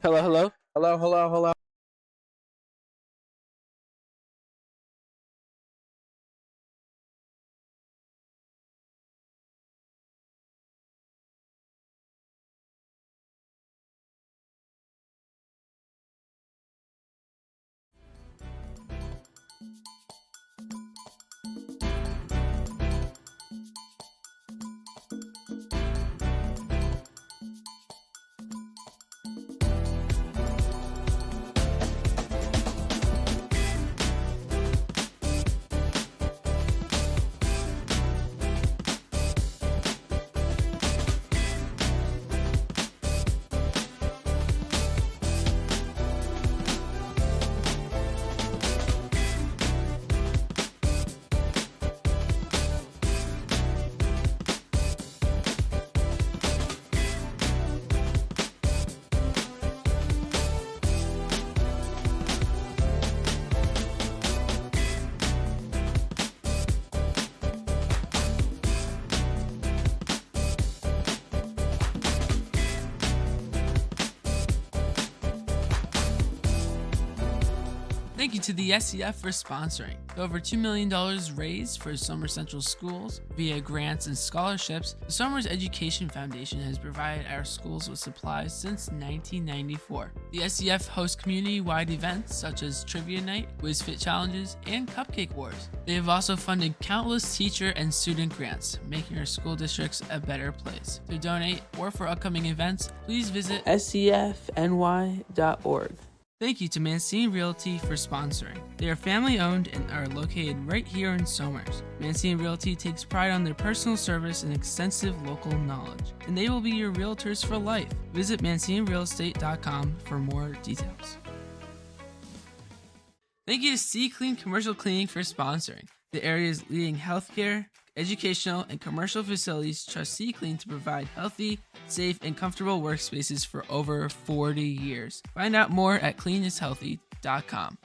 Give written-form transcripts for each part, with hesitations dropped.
Hello, hello. Hello, hello, hello. Thank you to the SEF for sponsoring. Over $2 million raised for Somers Central schools via grants and scholarships, the Somers Education Foundation has provided our schools with supplies since 1994. The SEF hosts community-wide events such as Trivia Night, Whiz Fit Challenges, and Cupcake Wars. They have also funded countless teacher and student grants, making our school districts a better place. To donate or for upcoming events, please visit SEFNY.org. Thank you to Mancini Realty for sponsoring. They are family owned and are located right here in Somers. Mancini Realty takes pride on their personal service and extensive local knowledge, and they will be your realtors for life. Visit ManciniRealEstate.com for more details. Thank you to C Clean Commercial Cleaning for sponsoring. The area's leading healthcare, educational, and commercial facilities trust C Clean to provide healthy, safe, and comfortable workspaces for over 40 years. Find out more at cleanishealthy.com.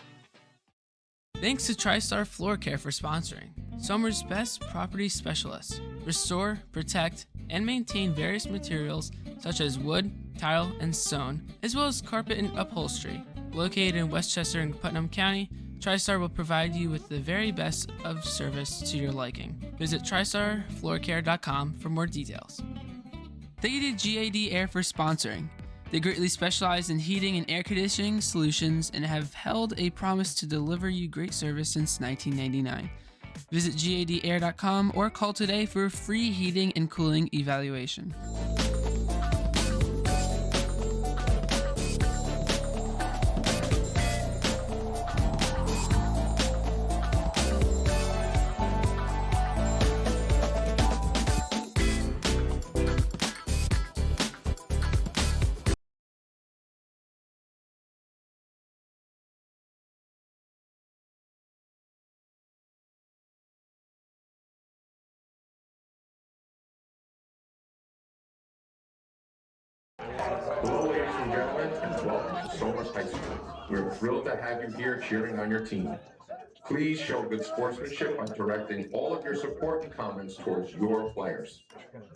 Thanks to TriStar Floor Care for sponsoring. Somers' best property specialists restore, protect, and maintain various materials such as wood, tile, and stone, as well as carpet and upholstery. Located in Westchester and Putnam County, TriStar will provide you with the very best of service to your liking. Visit TristarFloorCare.com for more details. Thank you to GAD Air for sponsoring. They greatly specialize in heating and air conditioning solutions and have held a promise to deliver you great service since 1999. Visit GADAir.com or call today for a free heating and cooling evaluation. Hello, ladies and gentlemen, and welcome to Somers High School. We're thrilled to have you here cheering on your team. Please show good sportsmanship by directing all of your support and comments towards your players.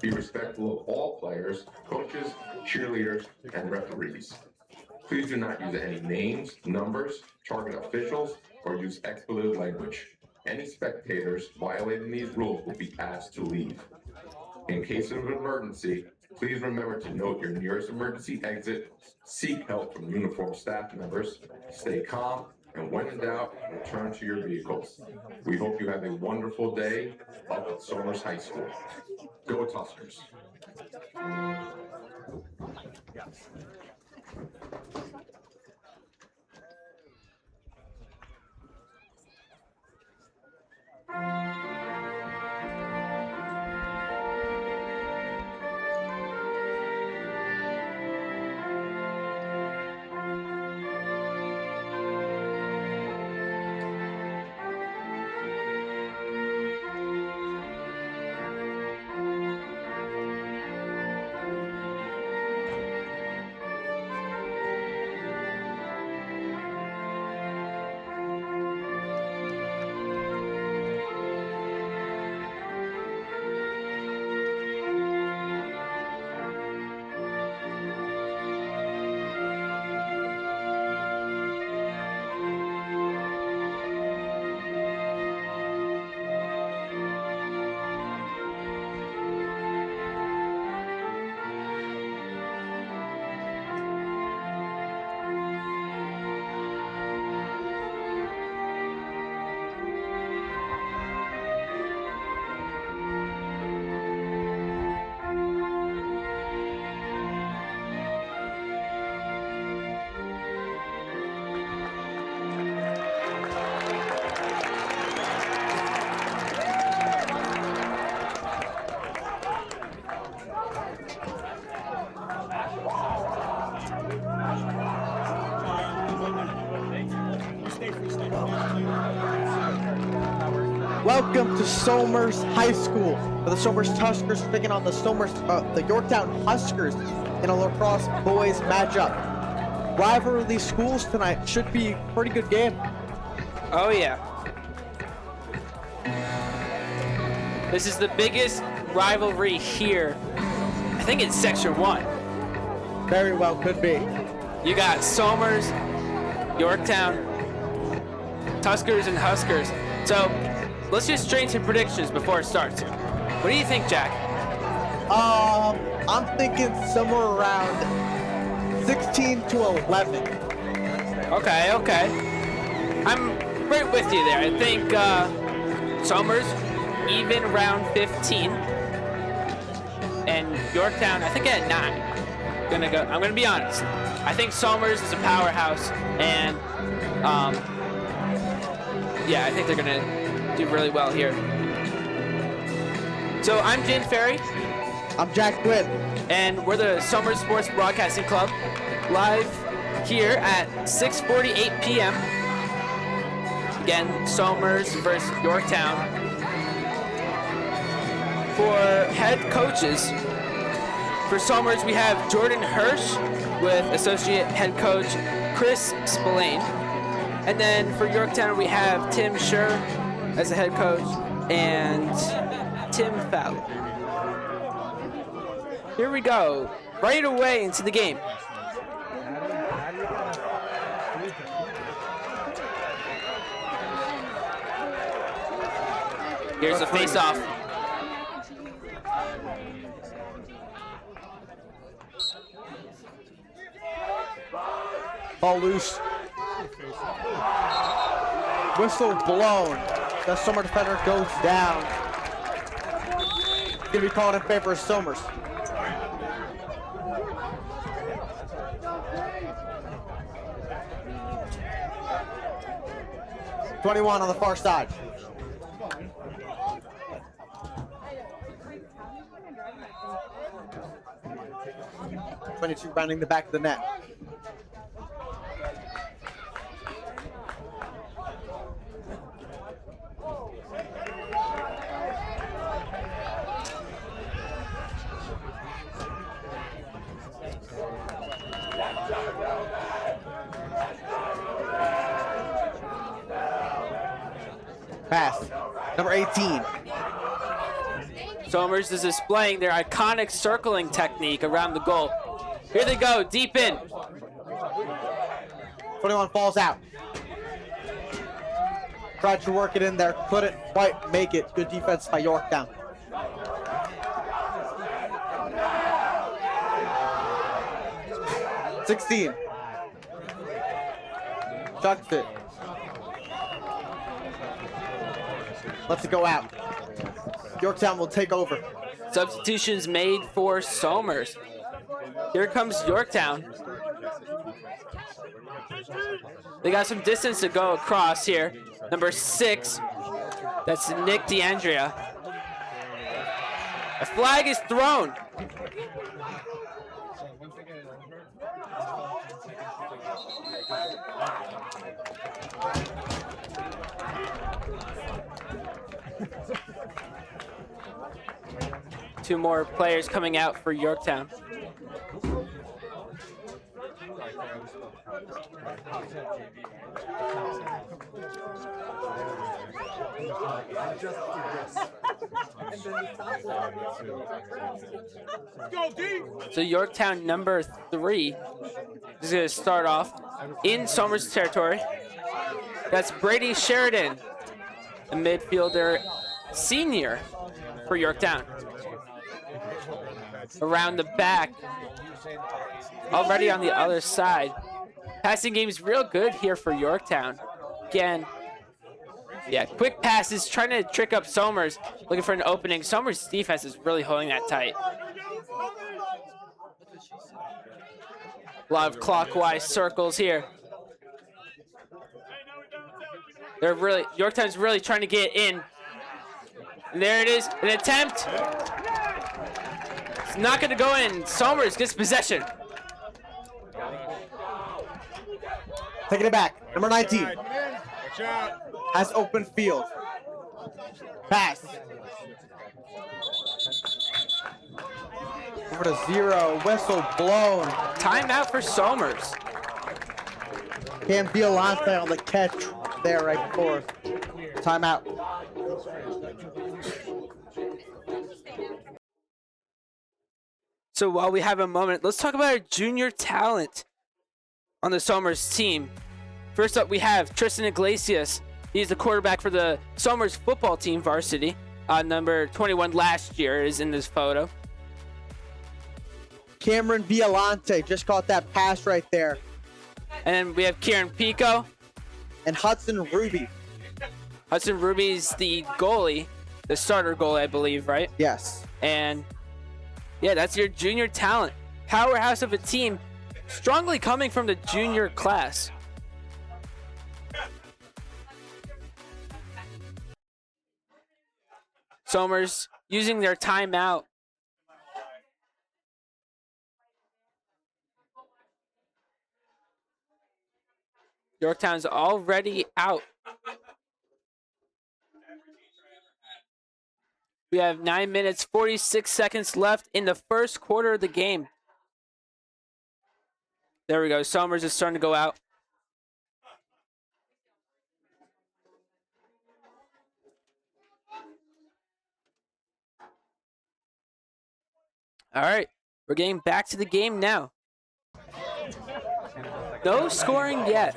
Be respectful of all players, coaches, cheerleaders, and referees. Please do not use any names, numbers, target officials, or use expletive language. Any spectators violating these rules will be asked to leave. In case of an emergency, please remember to note your nearest emergency exit, seek help from uniformed staff members, stay calm, and when in doubt, return to your vehicles. We hope you have a wonderful day up at Somers High School. Go Tuskers. Welcome to Somers High School, where the Somers Tuskers are taking on the Yorktown Huskers in a lacrosse boys matchup. Rivalry schools tonight should be a pretty good game. Oh yeah. This is the biggest rivalry here, I think it's Section 1. Very well could be. You got Somers, Yorktown, Tuskers, and Huskers. So let's just straight into predictions before it starts. What do you think, Jack? I'm thinking somewhere around 16 to 11. Okay. I'm right with you there. I think Somers even around 15, and Yorktown I think at 9. I'm gonna be honest. I think Somers is a powerhouse, and yeah, I think they're gonna do really well here. So I'm Jin Ferry. I'm Jack Quinn. And we're the Somers Sports Broadcasting Club, live here at 6:48 p.m. Again, Somers versus Yorktown. For head coaches, for Somers we have Jordan Hirsch with associate head coach Chris Spillane. And then for Yorktown we have Tim Scher as the head coach and Tim Fowler. Here we go, right away into the game. Here's the face-off. Ball loose. Whistle blown. The Somers defender goes down. Gonna be called in favor of Somers. '21 on the far side. '22 rounding the back of the net. Pass. Number 18. Somers is displaying their iconic circling technique around the goal. Here they go, deep in. 21 falls out. Tried to work it in there, couldn't quite make it. Good defense by Yorktown. '16. Chucks it. Lets it go out. Yorktown will take over. Substitutions made for Somers. Here comes Yorktown. They got some distance to go across here. Number 6, that's Nick DeAndrea. A flag is thrown. Two more players coming out for Yorktown. So Yorktown number 3 is going to start off in Somers territory. That's Brady Sheridan, a midfielder senior for Yorktown. Around the back, already on the other side. Passing game is real good here for Yorktown. Again, yeah, quick passes, trying to trick up Somers, looking for an opening. Somers' defense is really holding that tight. A lot of clockwise circles here. Yorktown's really trying to get in. And there it is, an attempt. It's not going to go in. Somers gets possession. Taking it back. Number 19. Has open field. Pass. Over to 0. Whistle blown. Timeout for Somers. Cam Violante on the catch there right before timeout. So while we have a moment, let's talk about our junior talent on the Somers team. First up, we have Tristan Iglesias. He's the quarterback for the Somers football team varsity. Number 21 last year is in this photo. Cameron Violante just caught that pass right there. And we have Kieran Pico. And Hudson Ruby. Hudson Ruby's the goalie, the starter goalie, I believe, right? Yes. And yeah, that's your junior talent. Powerhouse of a team, strongly coming from the junior class. Somers using their timeout. Yorktown's already out. We have 9 minutes, 46 seconds left in the first quarter of the game. There we go. Somers is starting to go out. All right. We're getting back to the game now. No scoring yet.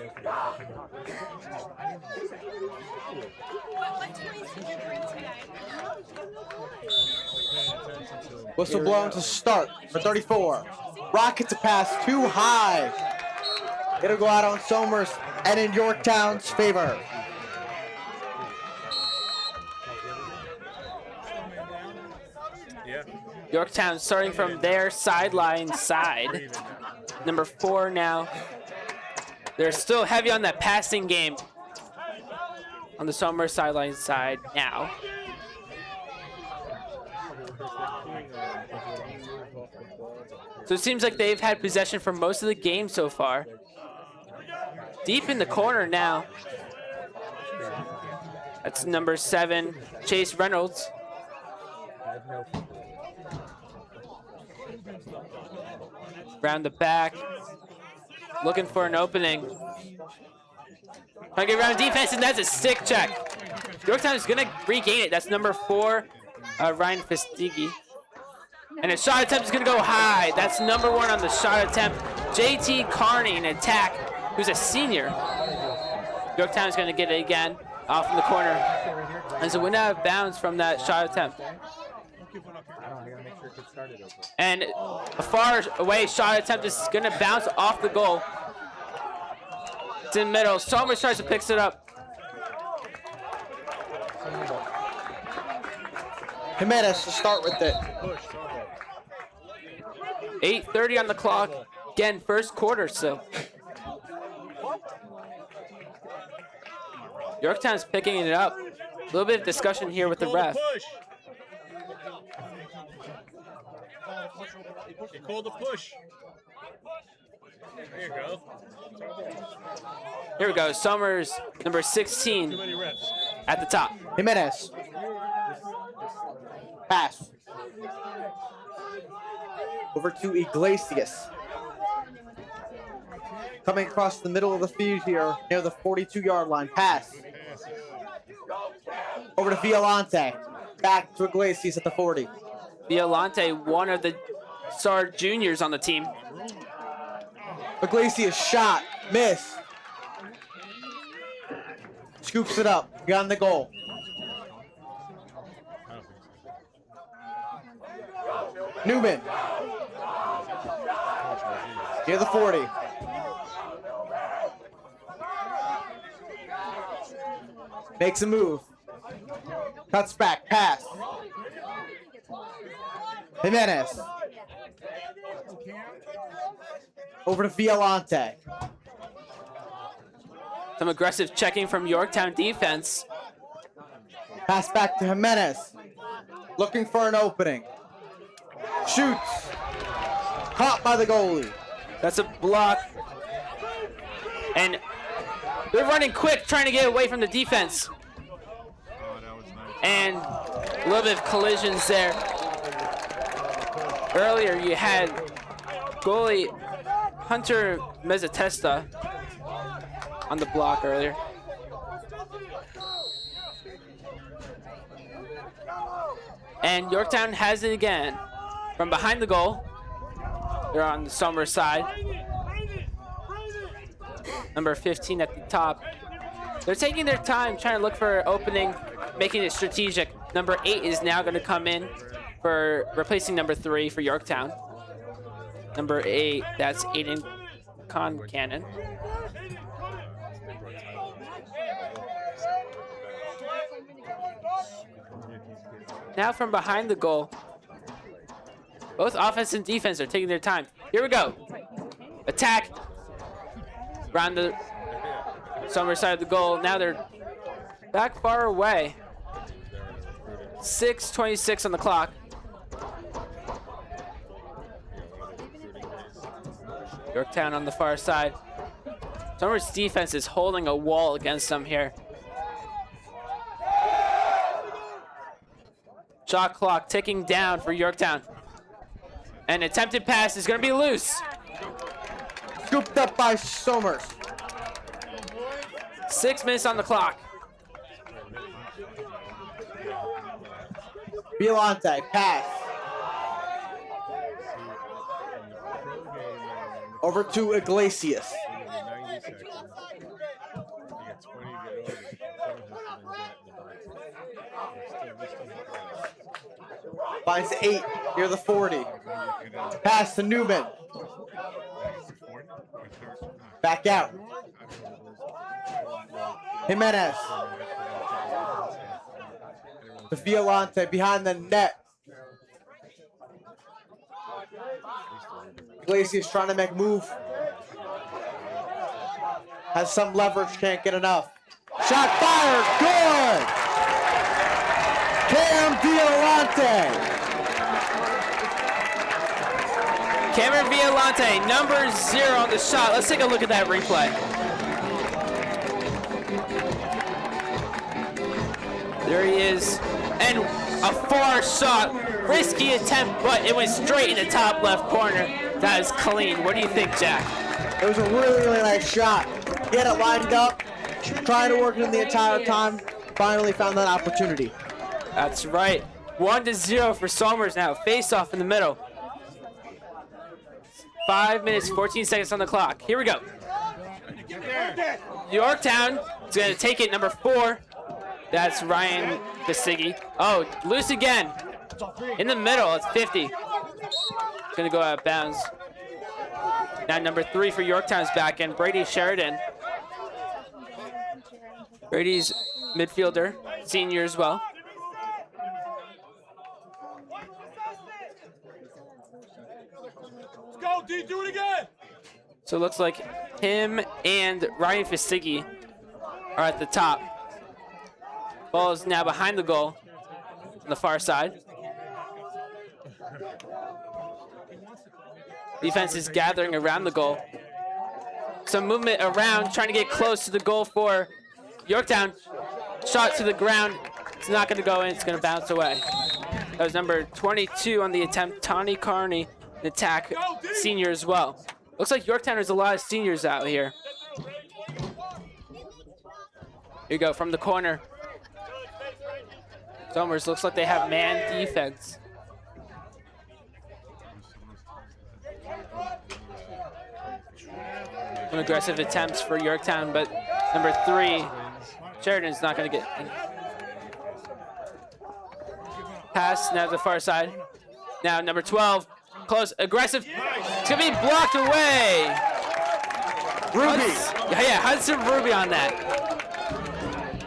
Whistle blown to start for 34. Rocket to pass too high. It'll go out on Somers and in Yorktown's favor. Yorktown starting from their sideline side. Number 4 now. They're still heavy on that passing game on the Somers sideline side now. So it seems like they've had possession for most of the game so far. Deep in the corner now. That's number 7, Chase Reynolds. Round the back. Looking for an opening. Trying to get around defense, and that's a stick check. Yorktown is going to regain it. That's number 4, Ryan Festigi. And a shot attempt is going to go high. That's number 1 on the shot attempt. JT Carney in attack, who's a senior. Yorktown is going to get it again off in the corner. And so went out of bounds from that shot attempt. And a far away shot attempt is going to bounce off the goal. It's in the middle. Somers tries to pick it up. Jimenez to start with it. 8:30 on the clock. Again, first quarter, so. Yorktown's picking it up. A little bit of discussion here with the ref. He called a push. There you go. Here we go. Somers, number 16, at the top. Jimenez. Pass. Over to Iglesias. Coming across the middle of the field here near the 42-yard line. Pass. Over to Violante. Back to Iglesias at the 40. Violante, one of the star juniors on the team. Iglesias shot. Miss. Scoops it up. Beyond the goal. Newman. Near the 40. Makes a move. Cuts back. Pass. Jimenez. Over to Violante. Some aggressive checking from Yorktown defense. Pass back to Jimenez. Looking for an opening. Shoots. Caught by the goalie. That's a block. And They're running quick, trying to get away from the defense. And a little bit of collisions there. Earlier, you had goalie Hunter Mezzatesta on the block earlier. And Yorktown has it again. From behind the goal. They're on the Somers side. Number 15 at the top. They're taking their time, trying to look for an opening, making it strategic. Number 8 is now going to come in for replacing number 3 for Yorktown. Number 8, that's Aiden Concannon. Now from behind the goal, both offense and defense are taking their time. Here we go. Attack. Around the Somers side of the goal. Now they're back far away. 6:26 on the clock. Yorktown on the far side. Somers' defense is holding a wall against them here. Shot clock ticking down for Yorktown. An attempted pass is going to be loose. Scooped up by Somers. 6 minutes on the clock. Violante, pass. Over to Iglesias. Finds 8 near the 40. Pass to Newman. Back out. Jimenez. To Violante behind the net. Iglesias trying to make a move. Has some leverage, can't get enough. Shot fired, good! Cam Violante. Cameron Violante, number 0 on the shot. Let's take a look at that replay. There he is. And a far shot. Risky attempt, but it went straight in the top left corner. That is clean. What do you think, Jack? It was a really, really nice shot. He had it lined up, trying to work it in the entire time. Finally found that opportunity. That's right. 1-0 for Somers now. Face off in the middle. 5 minutes, 14 seconds on the clock. Here we go. Yorktown is going to take it, number 4. That's Ryan Basigi. Oh, loose again. In the middle, it's 50. It's going to go out of bounds. Now number 3 for Yorktown's back end, Brady Sheridan. Brady's midfielder, senior as well. Go, D, do it again! So it looks like him and Ryan Fasigi are at the top. Ball is now behind the goal on the far side. Defense is gathering around the goal. Some movement around, trying to get close to the goal for Yorktown. Shot to the ground. It's not going to go in. It's going to bounce away. That was number 22 on the attempt, Tawny Carney. An attack, senior as well. Looks like Yorktown has a lot of seniors out here. Here you go, from the corner. Somers looks like they have man defense. Some aggressive attempts for Yorktown, but number 3, Sheridan's not going to get in. Pass now to the far side. Now number 12, close, aggressive. It's going to be blocked away. Ruby. Hudson Ruby on that.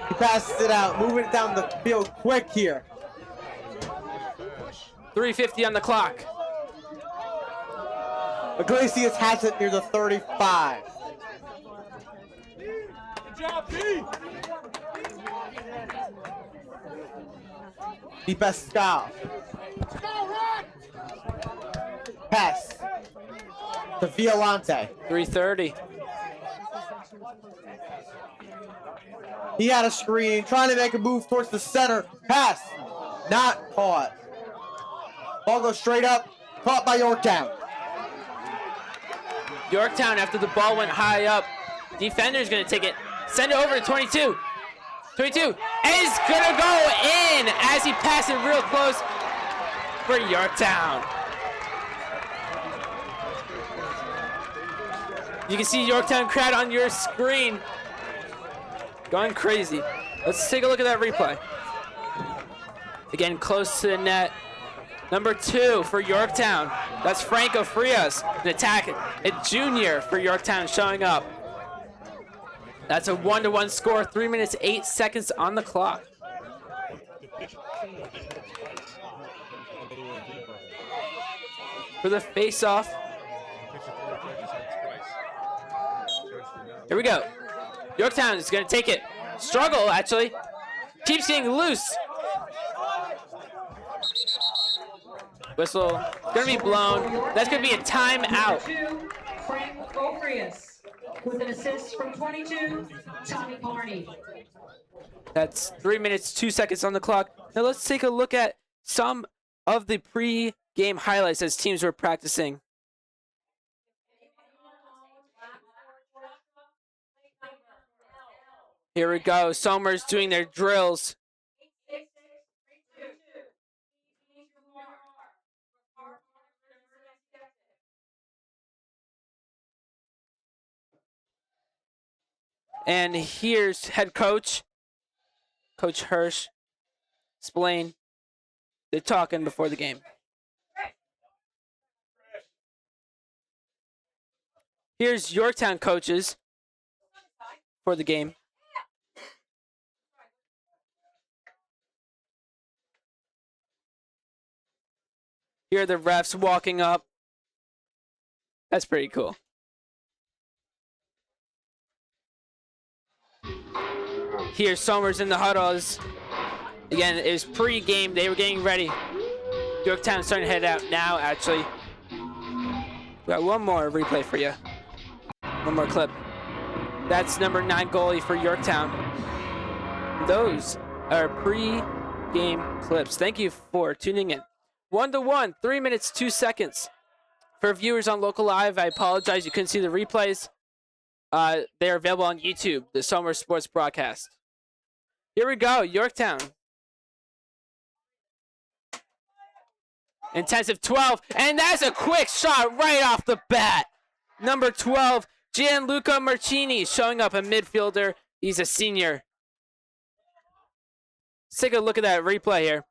He passes it out, moving it down the field quick here. 3:50 on the clock. Iglesias has it near the 35. Good job, D! Di Pascal. Pass to Violante. 3:30. He had a screen, trying to make a move towards the center. Pass, not caught. Ball goes straight up, caught by Yorktown. Yorktown, after the ball went high up, defender's going to take it, send it over to 22. 22 is going to go in as he passed it real close for Yorktown. You can see Yorktown crowd on your screen going crazy. Let's take a look at that replay. Again, close to the net. Number 2 for Yorktown. That's Franco Frias. An attack, a junior for Yorktown showing up. That's a 1-1 score. 3 minutes, 8 seconds on the clock. For the face-off. Here we go. Yorktown is going to take it. Struggle, actually. Keeps getting loose. Whistle going to be blown. That's going to be a timeout. Frank Ofrius with an assist from 22, Tommy Carney. That's 3 minutes, 2 seconds on the clock. Now let's take a look at some of the pre-game highlights as teams were practicing. Here we go. Somers doing their drills. And here's head coach, Coach Hirsch, Spillane. They're talking before the game. Here's Yorktown coaches for the game. Here are the refs walking up. That's pretty cool. Here's Somers in the huddles. Again, it was pre-game. They were getting ready. Yorktown starting to head out now, actually. We got one more replay for you. One more clip. That's number 9 goalie for Yorktown. Those are pre-game clips. Thank you for tuning in. 1-1, 3 minutes, 2 seconds. For viewers on Local Live, I apologize you couldn't see the replays. They're available on YouTube, the Summer Sports Broadcast. Here we go, Yorktown. Intensive 12, and that's a quick shot right off the bat. Number 12, Gianluca Marcini showing up, a midfielder. He's a senior. Let's take a look at that replay here.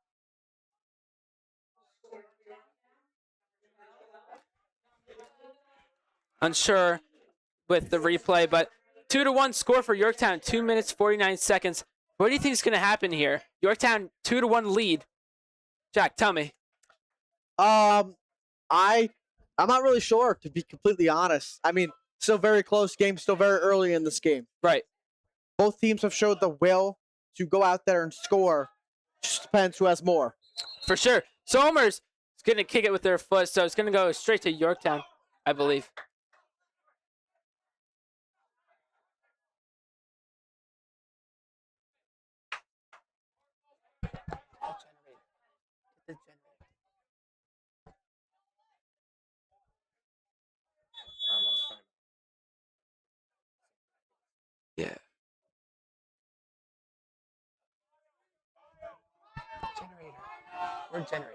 Unsure with the replay, but 2-1 score for Yorktown, 2 minutes, 49 seconds. What do you think is going to happen here? Yorktown 2-1 lead. Jack, tell me. I'm not really sure, to be completely honest. I mean, still very close game, still very early in this game. Right. Both teams have showed the will to go out there and score. Just depends who has more. For sure. Somers is going to kick it with their foot, so it's going to go straight to Yorktown, I believe. Yeah. Generator.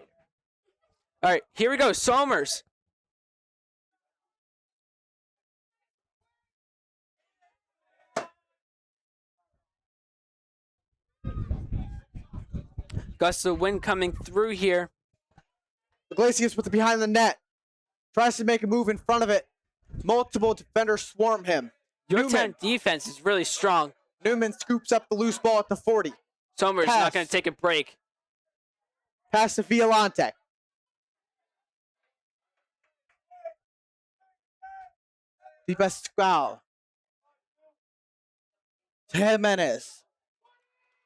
All right, here we go. Somers. Gust of wind coming through here. Iglesias with it behind the net. Tries to make a move in front of it. Multiple defenders swarm him. Yorktown defense is really strong. Newman scoops up the loose ball at the 40. Somers Pass. not going to take a break. Pass to Violante. Di Pasquale. Jimenez.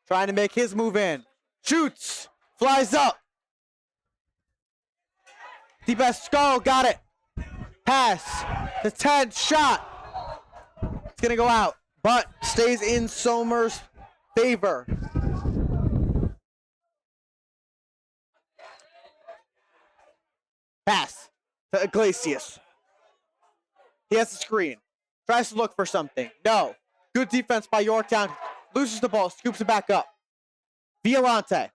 Trying to make his move in. Shoots. Flies up. Di Pasquale got it. Pass. The 10 shot. It's going to go out, but stays in Somers' favor. Pass to Iglesias. He has the screen. Tries to look for something. No. Good defense by Yorktown. Loses the ball. Scoops it back up. Violante.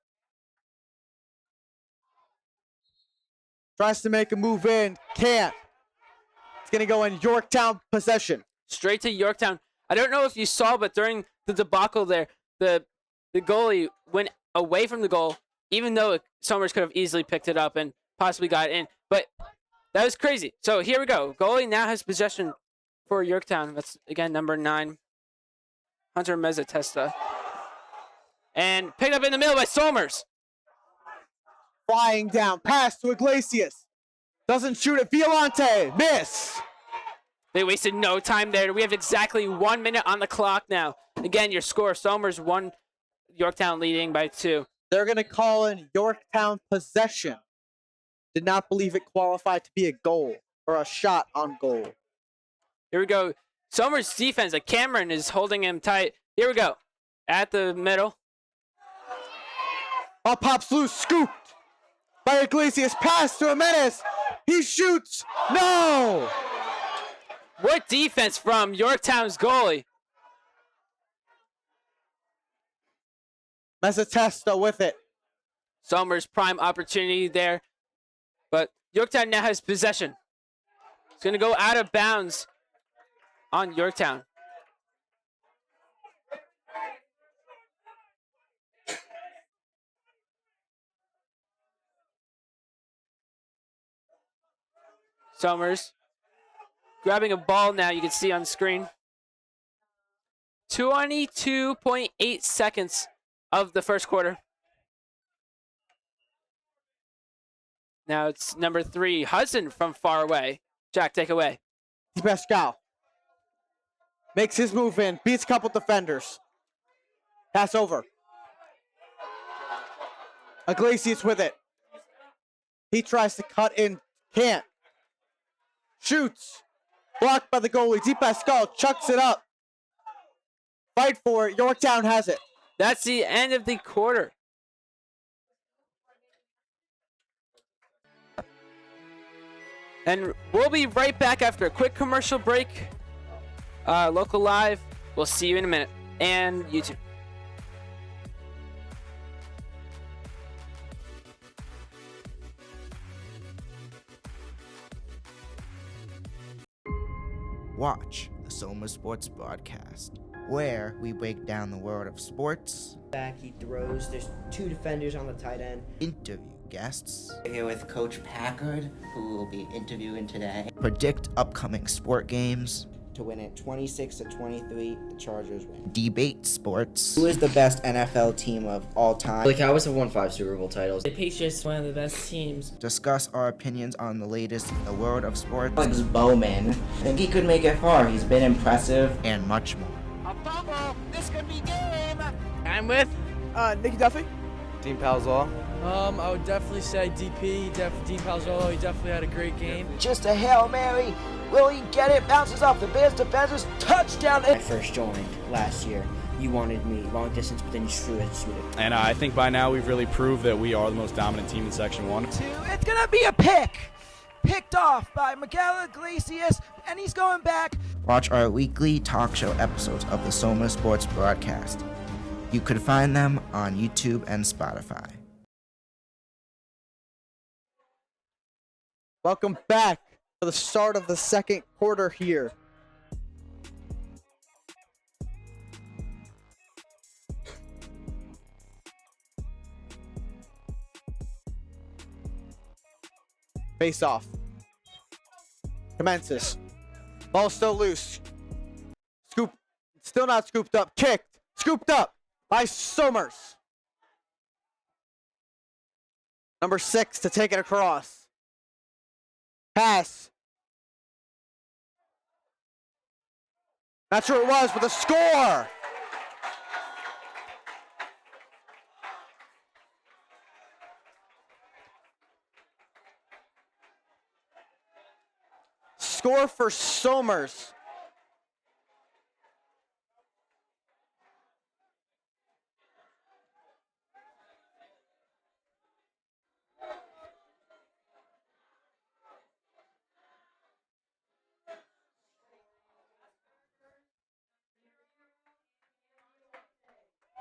Tries to make a move in. Can't. It's going to go in Yorktown possession. Straight to Yorktown. I don't know if you saw, but during the debacle there, the goalie went away from the goal, even though Somers could have easily picked it up and possibly got it in. But that was crazy. So here we go. Goalie now has possession for Yorktown. That's, again, number 9, Hunter Mezzatesta. And picked up in the middle by Somers. Flying down. Pass to Iglesias. Doesn't shoot it. Violante. Miss. They wasted no time there. We have exactly 1 minute on the clock now. Again, your score, Somers 1, Yorktown leading by 2. They're going to call in Yorktown possession. Did not believe it qualified to be a goal or a shot on goal. Here we go. Somers' defense, like Cameron is holding him tight. Here we go. At the middle. Ball pops loose. Scooped by Iglesias. Pass to Jimenez. He shoots. No! What defense from Yorktown's goalie? Mezzatesta with it. Somers' prime opportunity there. But Yorktown now has possession. It's going to go out of bounds on Yorktown. Somers grabbing a ball now, you can see on screen. 22.8 seconds of the first quarter. Now it's number 3, Hudson from far away. Jack, take away. Pascal makes his move in, beats a couple defenders. Pass over. Iglesias with it. He tries to cut in, can't. Shoots. Blocked by the goalie. Di Pascal chucks it up. Fight for it. Yorktown has it. That's the end of the quarter. And we'll be right back after a quick commercial break. Local Live. We'll see you in a minute. And YouTube. Watch the Soma Sports Broadcast, where we break down the world of sports, Back, he throws. There's 2 defenders on the tight end. interview guests, Here with Coach Packard, who will be interviewing today. predict upcoming sport games, To win it 26-23, the Chargers win. debate sports, Who is the best NFL team of all time? The Cowboys have won 5 Super Bowl titles. The Patriots, one of the best teams. discuss our opinions on the latest in the world of sports, Alex Bowman. I think he could make it far. He's been impressive. and much more. A fumble. This could be game. I'm with Nicky Duffy. Dean Palzall. I would definitely say DP, Dean Palzolo. He definitely had a great game. Just a Hail Mary. Will he get it? Bounces off the Bears defenders. Touchdown. When I first joined last year, you wanted me long distance, but then you shoot it. And I think by now we've really proved that we are the most dominant team in Section 1. It's going to be a pick. Picked off by Miguel Iglesias, and he's going back. Watch our weekly talk show episodes of the Soma Sports Broadcast. You could find them on YouTube and Spotify. Welcome back for the start of the second quarter here. Face off. Commences. Ball still loose. Scoop. Still not scooped up. Kicked. Scooped up by Somers. Number 6 to take it across. Pass. Not sure it was, but the score. Score for Somers.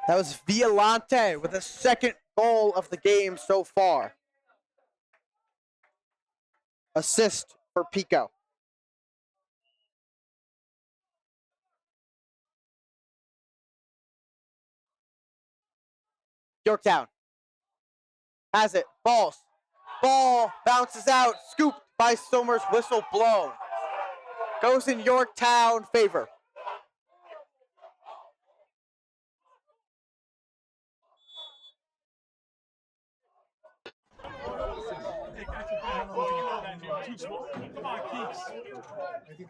That was Violante with the second goal of the game so far. Assist for Pico. Yorktown has it. Balls. Ball bounces out. Scooped by Somers. Whistle blown. Goes in Yorktown favor.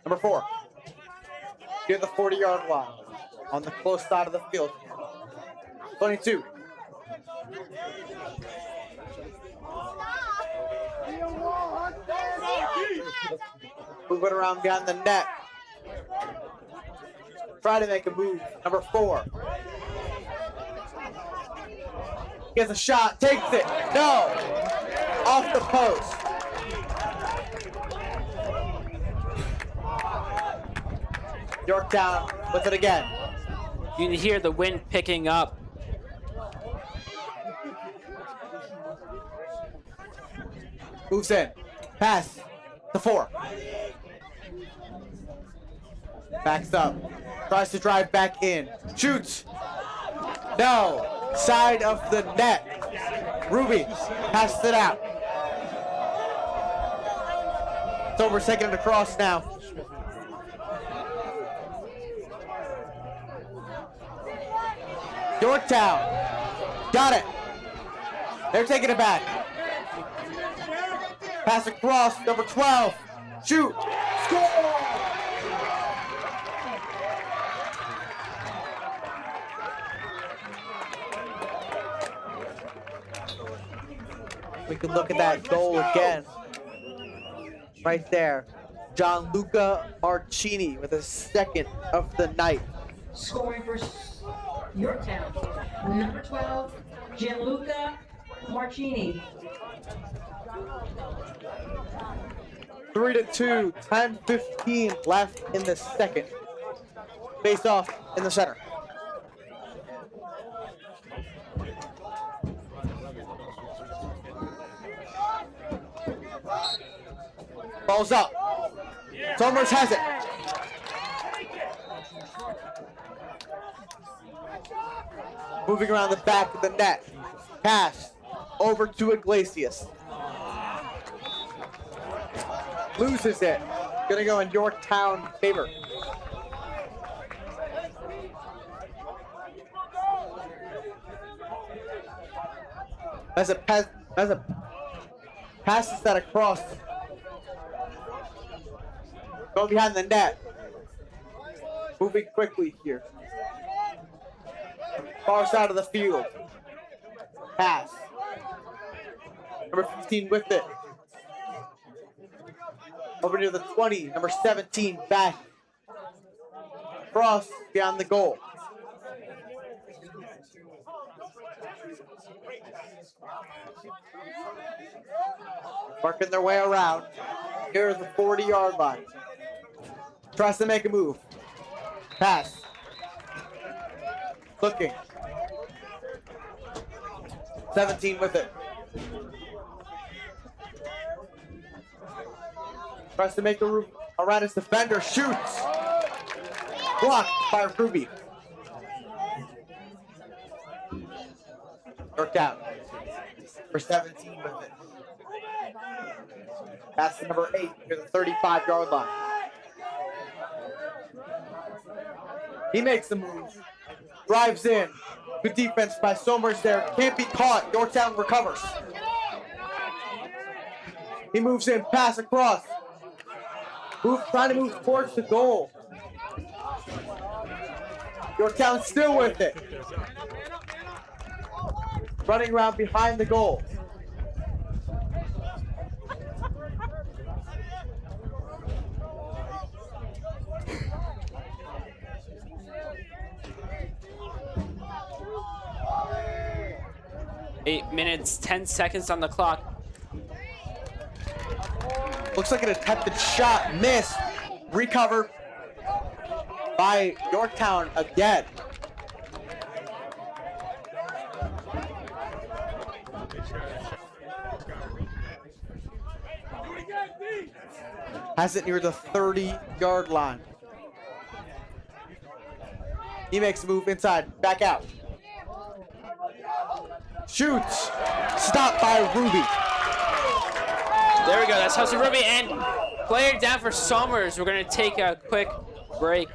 Number 4. Near the 40-yard line. On the close side of the field. 22. Move it around behind the net. Try to make a move. Number 4. Gets a shot. Takes it. No. Off the post. Yorktown with it again. You can hear the wind picking up. Moves in. Pass. To 4. Backs up. Tries to drive back in. Shoots. No. Side of the net. Ruby passed it out. Somers taking it across now. Yorktown. Got it. They're taking it back. Pass across. Number 12. Shoot. Score. We can look at that goal again. Right there. Gianluca Marcini with his second of the night. Scoring for Yorktown. Number 12, Gianluca Marcini. 3-2, 10-15 left in the second. Face off in the center. Ball's up. Somers has it. Moving around the back of the net. Pass over to Iglesias. Loses it. Gonna go in Yorktown favor. As a passes that across. Go behind the net. Moving quickly here. Far side of the field. Pass. Number 15 with it. Over near the 20. Number 17 back. Cross beyond the goal. Working their way around. Here's the 40-yard line. Tries to make a move. Pass. Looking. 17 with it. Tries to make a move around his defender. Shoots. Blocked by Ruby. Worked out. For 17 with it. Pass to number 8 near the 35-yard line. He makes the move. Drives in. Good defense by Somers there. Can't be caught. Yorktown recovers. He moves in. Pass across. Trying to move towards the goal. Yorktown still with it. Running around behind the goal. Eight minutes, 10 seconds on the clock. Looks like an attempted shot. Missed. Recovered by Yorktown again. Has it near the 30-yard line. He makes a move inside, back out. Shoots. Stopped by Ruby. There we go. That's Hudson Ruby and player down for Somers. We're going to take a quick break.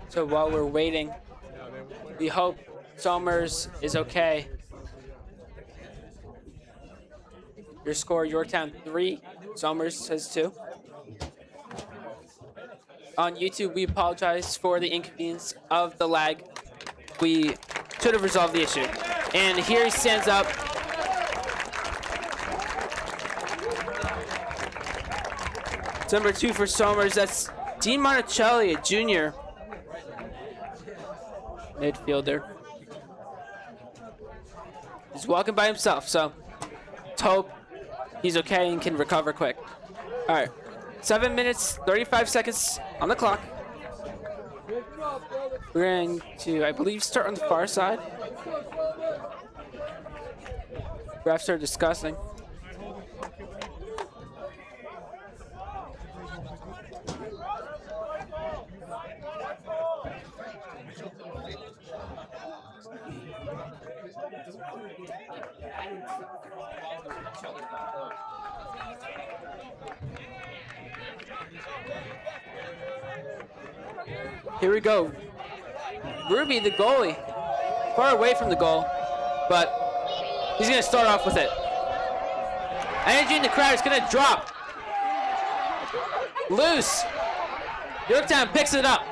So while we're waiting, we hope Somers is okay. Your score, Yorktown 3, Somers says 2. On YouTube, we apologize for the inconvenience of the lag. We should have resolved the issue. And here he stands up. It's number 2 for Somers. That's Dean Monticelli, a junior midfielder. He's walking by himself, so let's hope he's okay and can recover quick. All right, 7 minutes, 35 seconds on the clock. We're going to, I believe, start on the far side. Refs are discussing. Here we go. Ruby, the goalie, far away from the goal, but he's going to start off with it. Energy in the crowd is going to drop. Loose. Yorktown picks it up.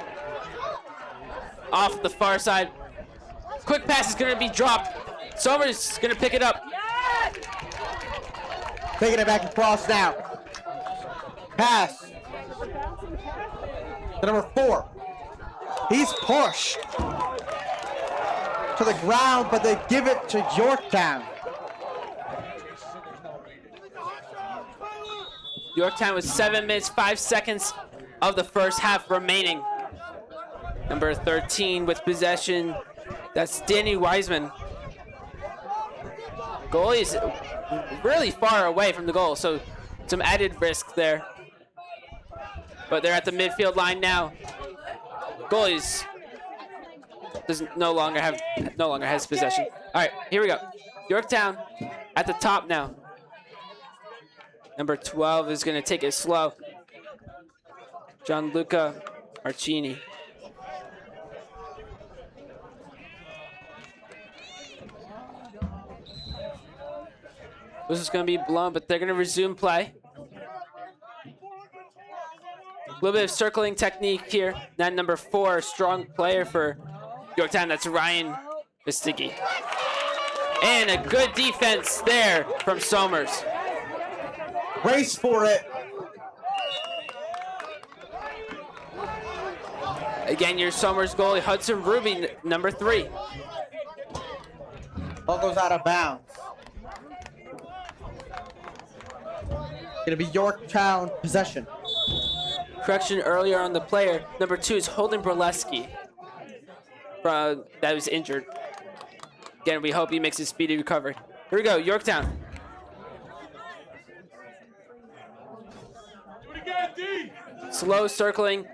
Off the far side. Quick pass is going to be dropped. Somers is going to pick it up. Taking it back across now. Pass. To number 4. He's pushed to the ground, but they give it to Yorktown. Yorktown with 7 minutes, 5 seconds of the first half remaining. Number 13 with possession. That's Danny Wiseman. Goalie is really far away from the goal, so some added risk there. But they're at the midfield line now. Goalies no longer has possession. All right, here we go. Yorktown at the top now. Number 12 is going to take it slow. Gianluca Arcini. This is going to be blown, but they're going to resume play. A little bit of circling technique here. That number 4, strong player for Yorktown. That's Ryan Visticki. And a good defense there from Somers. Race for it. Again, your Somers goalie, Hudson Ruby, number 3. Ball goes out of bounds. Gonna be Yorktown possession. Correction earlier on the player. Number 2 is Holden Burleski. That was injured. Again, we hope he makes a speedy recovery. Here we go, Yorktown. Slow circling.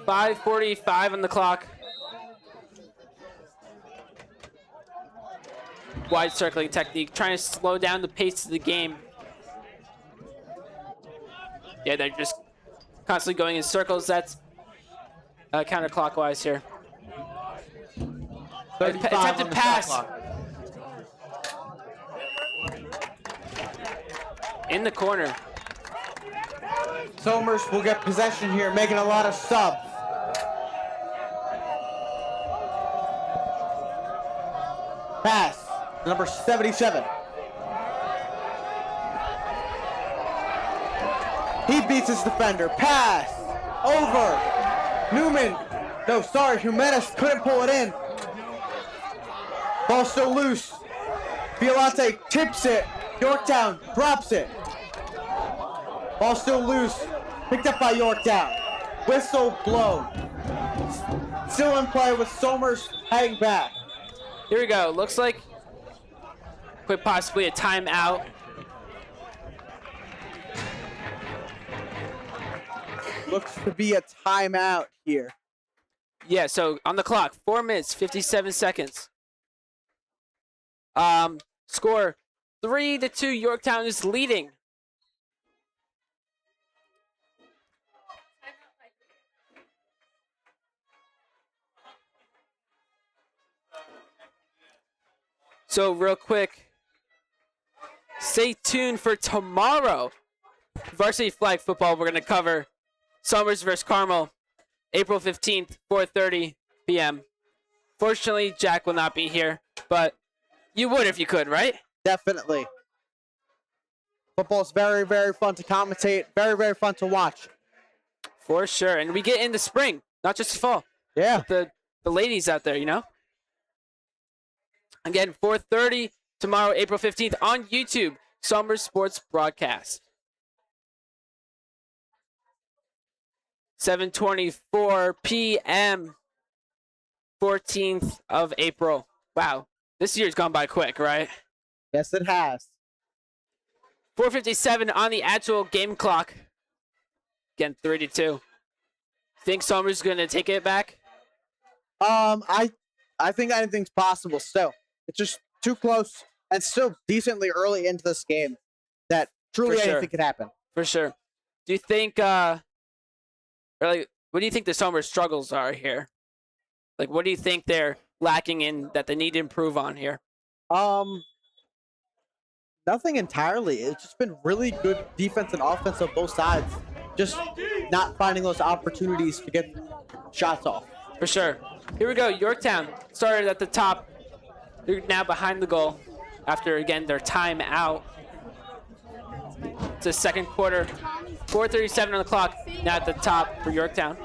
5:45 on the clock. Wide circling technique, trying to slow down the pace of the game. Yeah, they're just constantly going in circles. That's counterclockwise here. Attempted pass. In the corner. Somers will get possession here, making a lot of subs. Pass, number 77. He beats his defender. Pass, over. Jimenez couldn't pull it in. Ball still loose. Violante tips it. Yorktown drops it. Ball still loose. Picked up by Yorktown. Whistle blown. Still in play with Somers hanging back. Here we go. Looks like quite possibly a timeout. Looks to be a timeout here. Yeah, so on the clock, 4 minutes, 57 seconds. Score 3-2. Yorktown is leading. So real quick, stay tuned for tomorrow. Varsity flag football, we're going to cover Somers versus Carmel, April 15th, 4:30 p.m. Fortunately, Jack will not be here, but you would if you could, right? Definitely. Football's very, very fun to commentate. Very, very fun to watch. For sure. And we get in the spring, not just the fall. Yeah. With the ladies out there, you know? Again, 4:30 tomorrow, April 15th on YouTube, Somers Sports Broadcast. 7:24 p.m., 14th of April. Wow, this year's gone by quick, right? Yes, it has. 4:57 on the actual game clock. Again, 3-2. Think Somers is going to take it back? I think anything's possible still. It's just too close and still decently early into this game that truly anything could happen. For sure. Do you think, what do you think the Somers struggles are here? Like, what do you think they're lacking in that they need to improve on here? Nothing entirely. It's just been really good defense and offense on both sides. Just not finding those opportunities to get shots off. For sure. Here we go. Yorktown started at the top. They're now behind the goal after, again, their time out. It's the second quarter. 4:37 on the clock. Now at the top for Yorktown.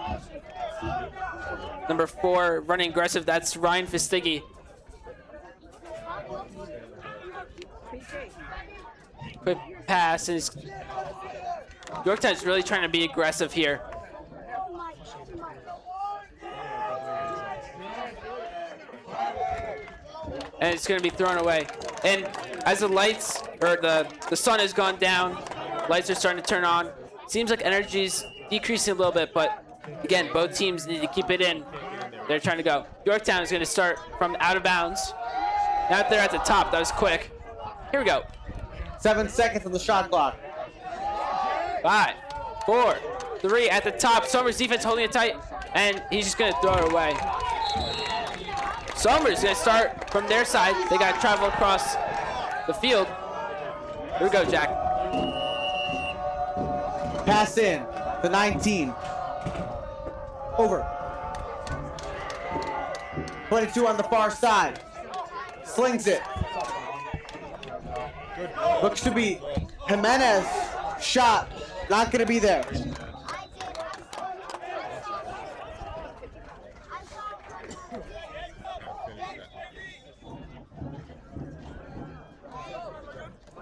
Number 4, running aggressive. That's Ryan Fistiggy. Quick pass. Yorktown's really trying to be aggressive here. And it's going to be thrown away. And as the lights, or the sun has gone down, lights are starting to turn on. Seems like energy's decreasing a little bit, but again, both teams need to keep it in. They're trying to go. Yorktown is going to start from out of bounds. Now they're at the top. That was quick. Here we go. 7 seconds on the shot clock. 5, 4, 3 at the top. Somers defense holding it tight, and he's just going to throw it away. Somers is going to start from their side. They got to travel across the field. Here we go, Jack. Pass in. The 19. Over. 22 on the far side. Slings it. Looks to be Jimenez. Shot. Not going to be there.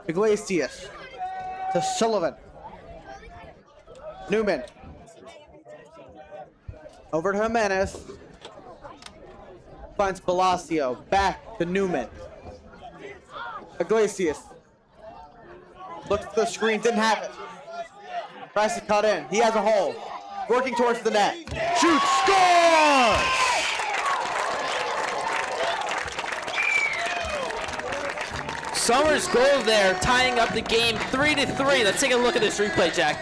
Iglesias to Sullivan. Newman. Over to Jimenez. Finds Palacio. Back to Newman. Iglesias. Looks at the screen. Didn't have it. Tries to cut in. He has a hole. Working towards the net. Shoots. Scores! Somers goal there, tying up the game 3-3. Let's take a look at this replay, Jack.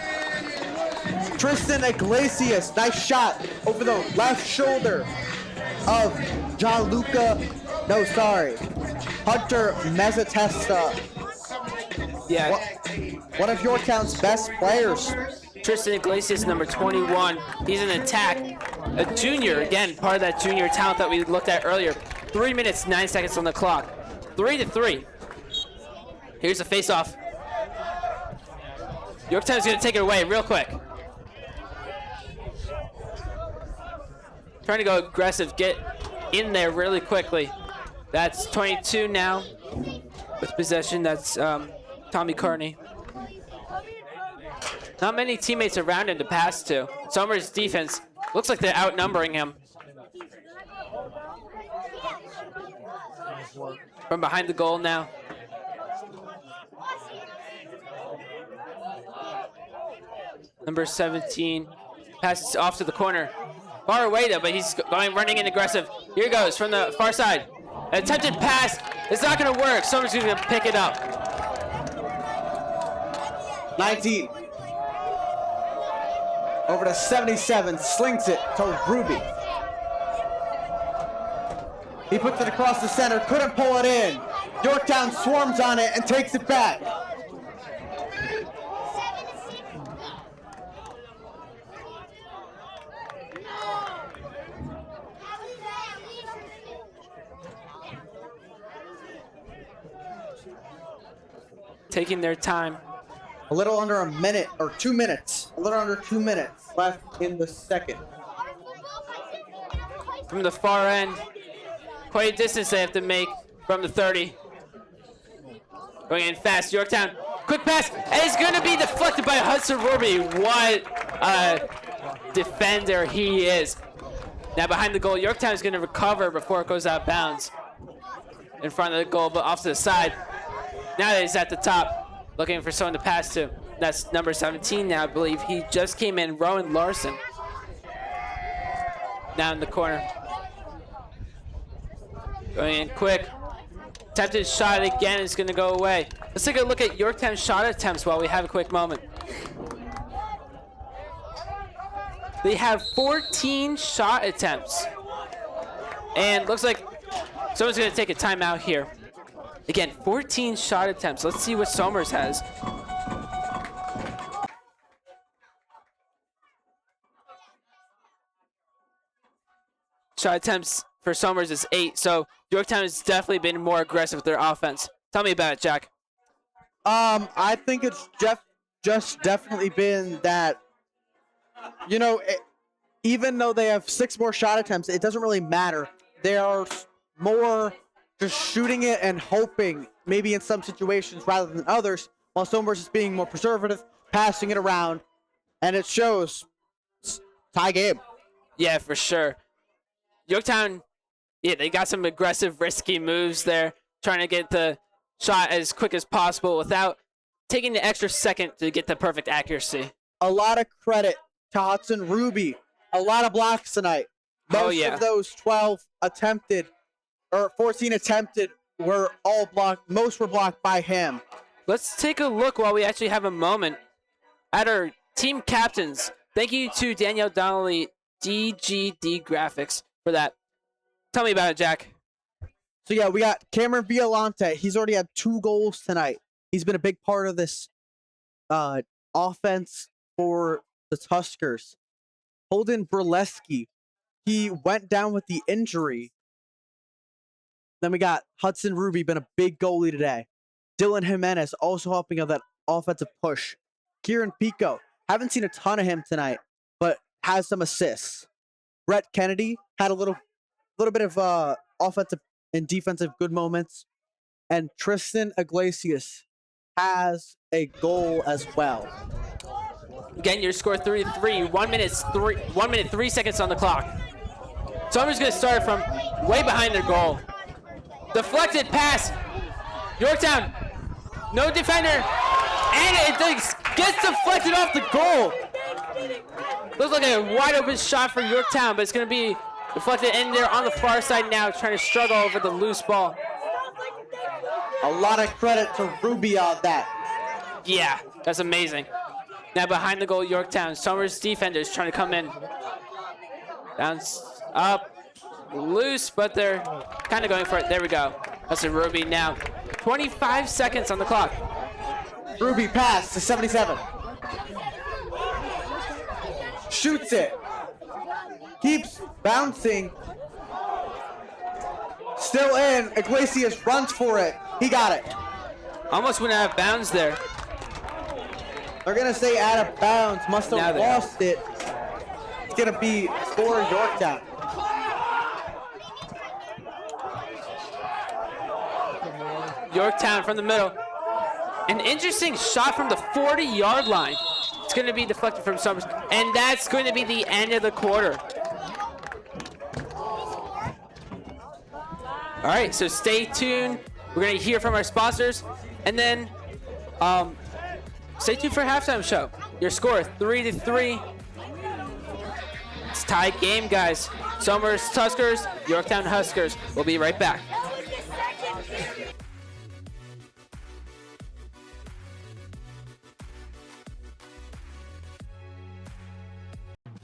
Tristan Iglesias, nice shot over the left shoulder of Hunter Mezzatesta. Yeah. One of Yorktown's best players. Tristan Iglesias, number 21. He's in attack. A junior, again, part of that junior talent that we looked at earlier. 3 minutes, 9 seconds on the clock. 3-3. Here's a face-off. Yorktown's gonna take it away real quick. Trying to go aggressive, get in there really quickly. That's 22 now with possession. That's Tommy Carney. Not many teammates around him to pass to. Somers' defense looks like they're outnumbering him. From behind the goal now. Number 17 passes off to the corner. Far away though, but he's running in aggressive. Here he goes from the far side. An attempted pass. It's not going to work. Somers going to pick it up. 19. Over to 77, slings it to Ruby. He puts it across the center, couldn't pull it in. Yorktown swarms on it and takes it back. Taking their time. A little under a minute, or 2 minutes. A little under 2 minutes left in the second. From the far end. Quite a distance they have to make from the 30. Going in fast, Yorktown. Quick pass, and it's going to be deflected by Hudson Ruby. What a defender he is. Now behind the goal, Yorktown is going to recover before it goes out of bounds. In front of the goal, but off to the side. Now that he's at the top, looking for someone to pass to. That's number 17 now, I believe. He just came in, Rowan Larson. Now in the corner. Going in quick. Attempted shot again is going to go away. Let's take a look at Yorktown's shot attempts while we have a quick moment. They have 14 shot attempts. And looks like someone's going to take a timeout here. Again, 14 shot attempts. Let's see what Somers has. Shot attempts for Somers is 8, so Yorktown has definitely been more aggressive with their offense. Tell me about it, Jack. I think it's just definitely been that, you know, even though they have 6 more shot attempts, it doesn't really matter. They are more just shooting it and hoping, maybe in some situations rather than others, while Somers is being more preservative, passing it around, and it shows. Tie game. Yeah, for sure. Yorktown, yeah, they got some aggressive, risky moves there, trying to get the shot as quick as possible without taking the extra second to get the perfect accuracy. A lot of credit to Hudson Ruby. A lot of blocks tonight. Most of those 12 attempted, or 14 attempted, were all blocked. Most were blocked by him. Let's take a look while we actually have a moment at our team captains. Thank you to Danielle Donnelly, DGD Graphics, for that. Tell me about it, Jack. So yeah, we got Cameron Violante. He's already had 2 goals tonight. He's been a big part of this offense for the Tuskers. Holden Burleski, he went down with the injury. Then we got Hudson Ruby, been a big goalie today. Dylan Jimenez also helping on that offensive push. Kieran Pico, haven't seen a ton of him tonight, but has some assists. Brett Kennedy had a little bit of offensive and defensive good moments. And Tristan Iglesias has a goal as well. Again, your score 3-3. 1 minute 3 seconds on the clock. Somers gonna start from way behind their goal. Deflected pass. Yorktown, no defender, and it gets deflected off the goal. Looks like a wide open shot for Yorktown, but it's gonna be deflected in there on the far side now, trying to struggle over the loose ball. A lot of credit to Ruby on that. Yeah, that's amazing. Now behind the goal, Yorktown. Somers defenders trying to come in. Bounce up, loose, but they're kind of going for it. There we go. That's a Ruby now. 25 seconds on the clock. Ruby pass to 77. shoots it. Keeps bouncing. Still in. Iglesias runs for it. He got it. Almost went out of bounds there. They're going to say out of bounds. Must have lost it. It's going to be for Yorktown. Yorktown from the middle. An interesting shot from the 40-yard line. It's going to be deflected from Somers. And that's going to be the end of the quarter. All right, so stay tuned. We're going to hear from our sponsors. And then stay tuned for halftime show. Your score, 3-3. It's tied game, guys. Somers Tuskers, Yorktown Huskers. We'll be right back.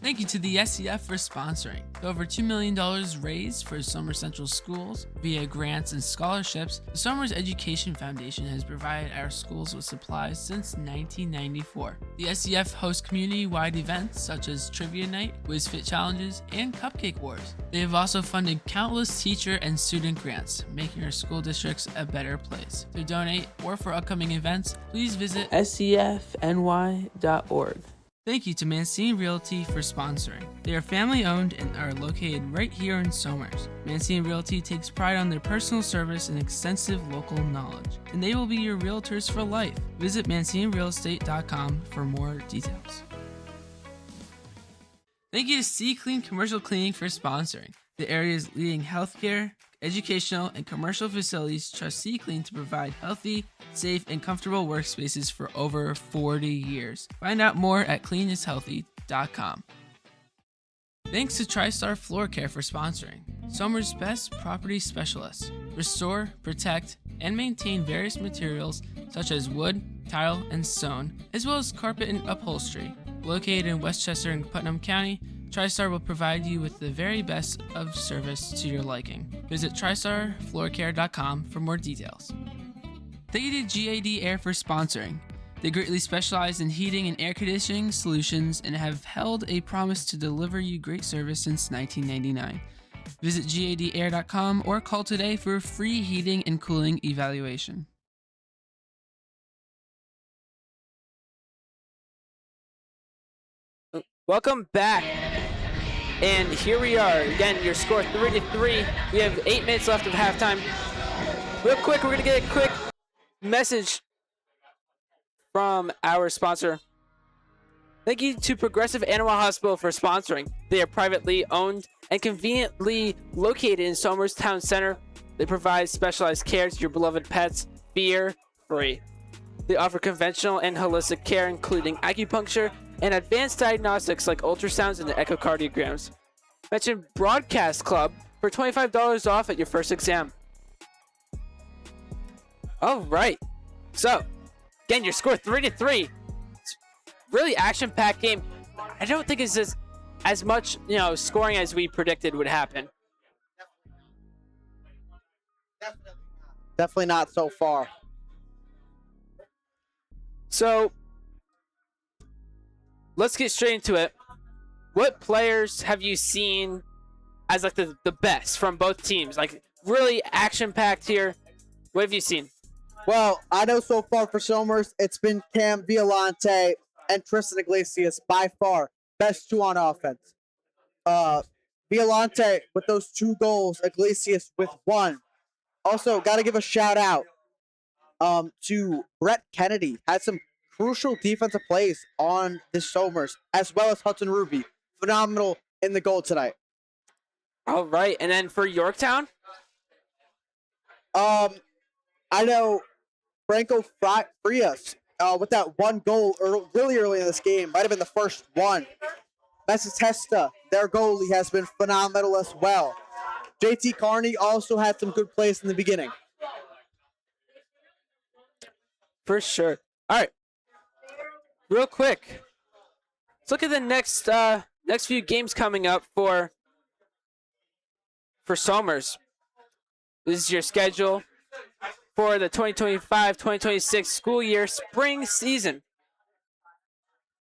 Thank you to the SEF for sponsoring. With over $2 million raised for Somers Central schools via grants and scholarships, the Somers Education Foundation has provided our schools with supplies since 1994. The SEF hosts community-wide events such as Trivia Night, Whiz Fit Challenges, and Cupcake Wars. They have also funded countless teacher and student grants, making our school districts a better place. To donate or for upcoming events, please visit scfny.org. Thank you to Mancini Realty for sponsoring. They are family owned and are located right here in Somers. Mancini Realty takes pride on their personal service and extensive local knowledge, and they will be your realtors for life. Visit ManciniRealEstate.com for more details. Thank you to Sea Clean Commercial Cleaning for sponsoring. The area's leading healthcare, educational, and commercial facilities trust Sea Clean to provide healthy, safe, and comfortable workspaces for over 40 years. Find out more at cleanishealthy.com. Thanks to TriStar Floor Care for sponsoring. Somers' best property specialists restore, protect, and maintain various materials such as wood, tile, and stone, as well as carpet and upholstery. Located in Westchester and Putnam County, TriStar will provide you with the very best of service to your liking. Visit TristarFloorCare.com for more details. Thank you to GAD Air for sponsoring. They greatly specialize in heating and air conditioning solutions and have held a promise to deliver you great service since 1999. Visit GADAir.com or call today for a free heating and cooling evaluation. Welcome back. And here we are. Again, your score 3-3. We have 8 minutes left of halftime. Real quick, we're going to get a quick message from our sponsor. Thank you to Progressive Animal Hospital for sponsoring. They are privately owned and conveniently located in Somers Town Center. They provide specialized care to your beloved pets, fear-free. They offer conventional and holistic care, including acupuncture and advanced diagnostics like ultrasounds and echocardiograms. Mention Broadcast Club for $25 off at your first exam. All right. So, again, your score 3-3. It's really action-packed game. I don't think it's as much, scoring as we predicted would happen. Definitely not so far. So, let's get straight into it. What players have you seen as like the best from both teams? Like really action-packed here. What have you seen? Well, I know so far for Somers, it's been Cam Violante and Tristan Iglesias by far best two on offense. Violante with those 2 goals, Iglesias with 1. Also, got to give a shout out to Brett Kennedy. Had some crucial defensive plays on this Somers, as well as Hudson Ruby. Phenomenal in the goal tonight. All right, and then for Yorktown? I know Franco Frias with that 1 goal really early in this game. Might have been the first one. Testa, their goalie, has been phenomenal as well. JT Carney also had some good plays in the beginning. For sure. All right. Real quick, let's look at the next few games coming up for Somers. This is your schedule for the 2025-2026 school year spring season.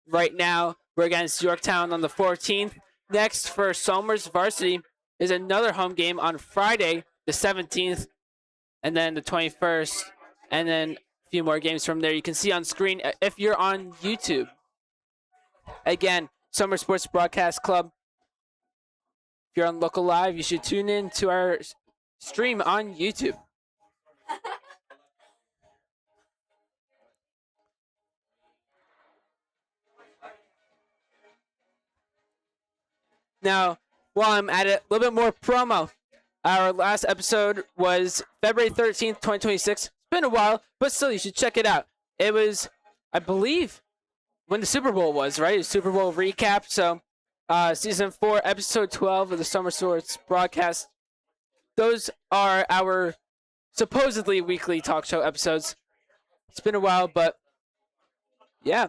Right now, We're against Yorktown on the 14th. Next for Somers Varsity is another home game on Friday, the 17th, and then the 21st, and then a few more games from there. You can see on screen if you're on YouTube. Again, Summer Sports Broadcast Club. If you're on Local Live, you should tune in to our stream on YouTube. Now, while I'm at it, a little bit more promo. Our last episode was February 13th, 2026. It's been a while, but still, you should check it out. It was, I believe, when the Super Bowl was, right? A Super Bowl recap. So, Season 4, Episode 12 of the Summer Sports broadcast. Those are our supposedly weekly talk show episodes. It's been a while, but yeah.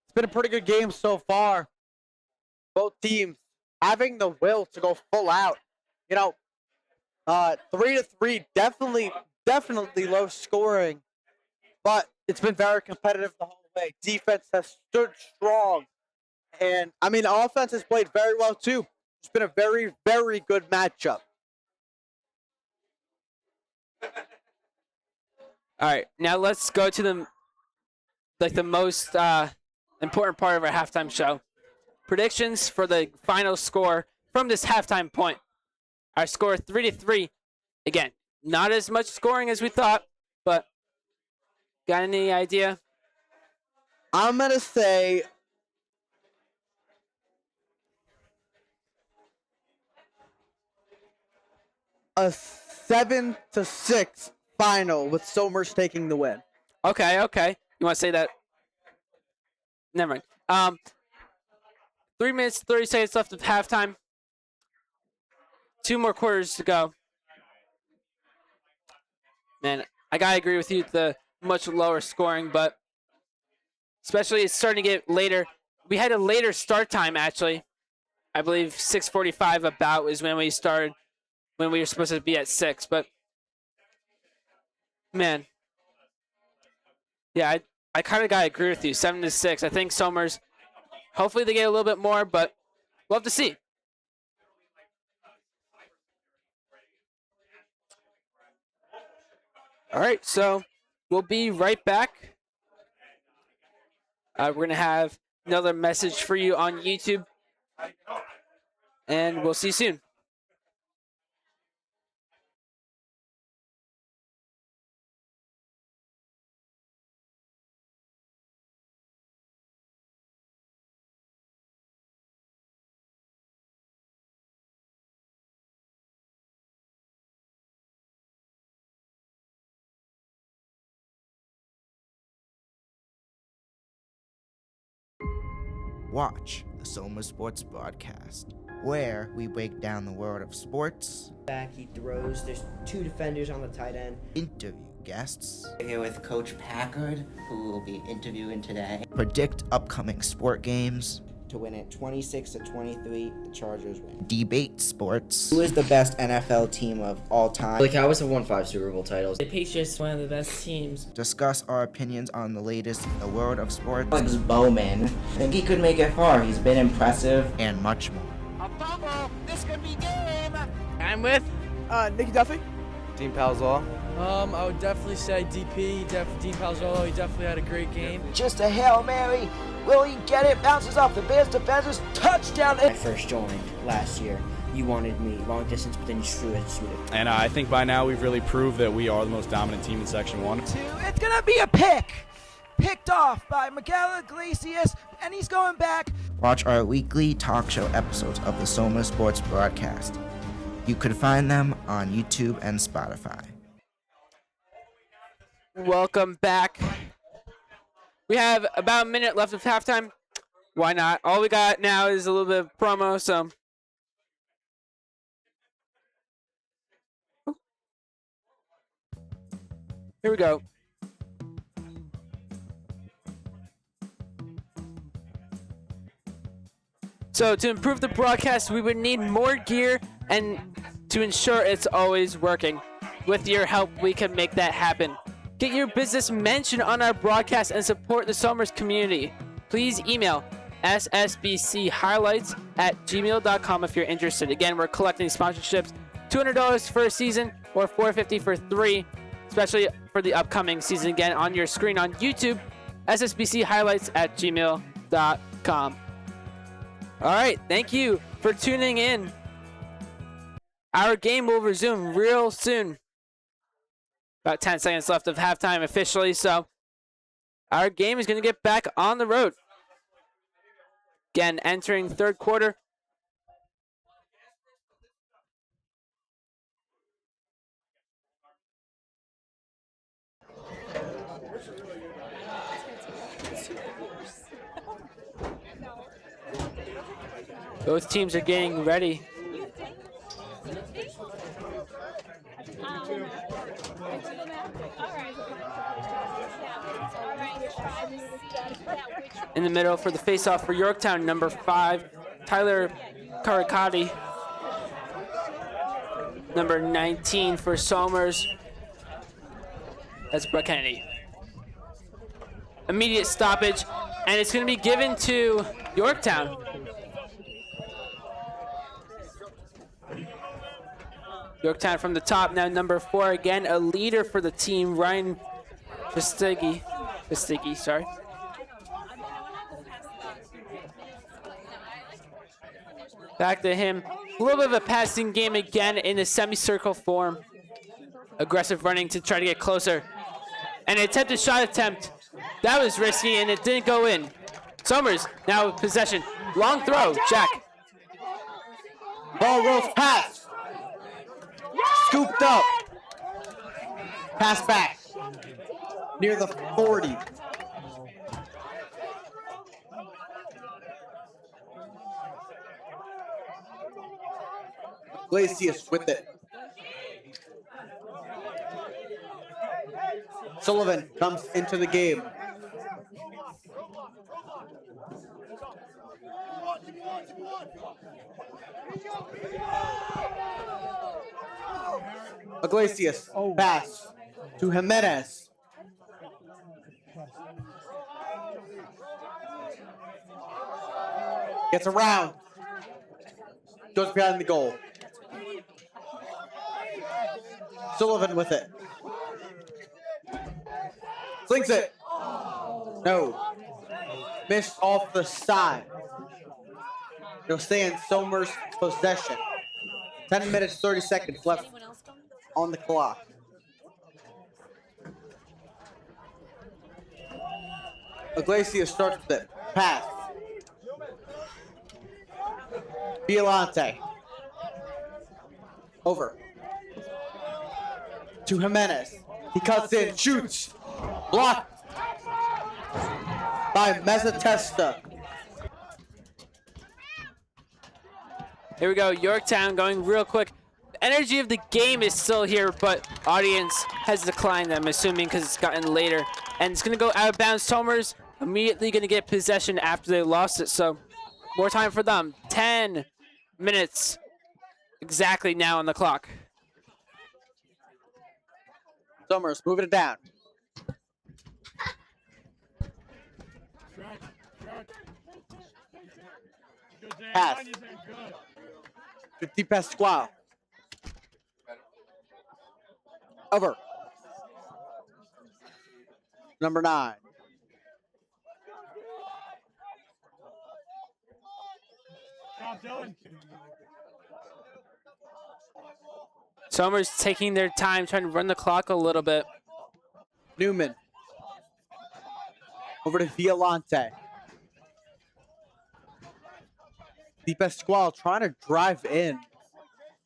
It's been a pretty good game so far. Both teams having the will to go full out. 3-3, definitely low scoring, but it's been very competitive the whole way. Defense has stood strong, and offense has played very well too. It's been a very, very good matchup. All right, now let's go to the most important part of our halftime show. Predictions for the final score from this halftime point. Our score 3-3. Again, not as much scoring as we thought, but got any idea? I'm gonna say a 7-6 final with Somers taking the win. Okay. You want to say that? Never mind. 3 minutes, 30 seconds left of halftime. 2 more quarters to go. Man, I gotta agree with you, the much lower scoring, but especially it's starting to get later. We had a later start time, actually. I believe 6:45 about is when we started, when we were supposed to be at 6. But, man, yeah, I kind of gotta agree with you. 7-6. I think Somers, hopefully they get a little bit more, but we'll have to see. All right, so we'll be right back. We're going to have another message for you on YouTube, and we'll see you soon. Watch the Soma Sports broadcast, where we break down the world of sports. Back, he throws. There's 2 defenders on the tight end. Interview guests. We're here with Coach Packard, who will be interviewing today. Predict upcoming sport games. To win it 26-23, the Chargers win. Debate sports. Who is the best NFL team of all time? The Cowboys have won 5 Super Bowl titles. The Patriots, one of the best teams. Discuss our opinions on the latest in the world of sports. Alex Bowman. I think he could make it far. He's been impressive. And much more. A fumble. This could be game. I'm with Nicky Duffy. Dean Palzall. I would definitely say DP. Dean Palzall. He definitely had a great game. Just a Hail Mary. Will he get it? Bounces off the Bears defenders. Touchdown. When I first joined last year, you wanted me long distance, but then you shoot it. And I think by now we've really proved that we are the most dominant team in Section 1. It's going to be a pick. Picked off by Miguel Iglesias, and he's going back. Watch our weekly talk show episodes of the Soma Sports broadcast. You could find them on YouTube and Spotify. Welcome back. We have about a minute left of halftime. Why not? All we got now is a little bit of promo, so. Here we go. So to improve the broadcast, we would need more gear and to ensure it's always working. With your help, we can make that happen. Get your business mentioned on our broadcast and support the Somers community. Please email ssbchighlights@gmail.com if you're interested. Again, we're collecting sponsorships, $200 for a season or $450 for 3, especially for the upcoming season. Again, on your screen on YouTube, ssbchighlights@gmail.com. All right, thank you for tuning in. Our game will resume real soon. About 10 seconds left of halftime officially, so our game is going to get back on the road. Again, entering third quarter. Both teams are getting ready. In the middle for the face-off for Yorktown, number 5, Tyler Karikati. Number 19 for Somers, that's Brett Kennedy. Immediate stoppage, and it's going to be given to Yorktown. Yorktown from the top now, number 4 again, a leader for the team, Ryan Vestigi, sorry. Back to him. A little bit of a passing game again in the semicircle form. Aggressive running to try to get closer. An attempted shot attempt. That was risky and it didn't go in. Somers now with possession. Long throw, Jack. Ball rolls past. Scooped up. Pass back. Near the 40. Glacius with it. Sullivan comes into the game. Iglesias, pass to Jimenez. Gets around. Goes behind the goal. Sullivan with it. Slings it. No. Missed off the side. It'll stay in Somers' possession. 10 minutes, 30 seconds left on the clock. Iglesias starts with it. Pass. Violante. Over. To Jimenez. He cuts in, shoots. Blocked by Mezzatesta. Here we go, Yorktown going real quick. The energy of the game is still here, but audience has declined, I'm assuming, because it's gotten later. And it's going to go out of bounds. Somers immediately going to get possession after they lost it, so more time for them. 10 minutes exactly now on the clock. Somers moving it down. Pass. 50 Pasquale. Over. Number 9. Somers taking their time, trying to run the clock a little bit. Newman. Over to Violante. Di Pasquale trying to drive in.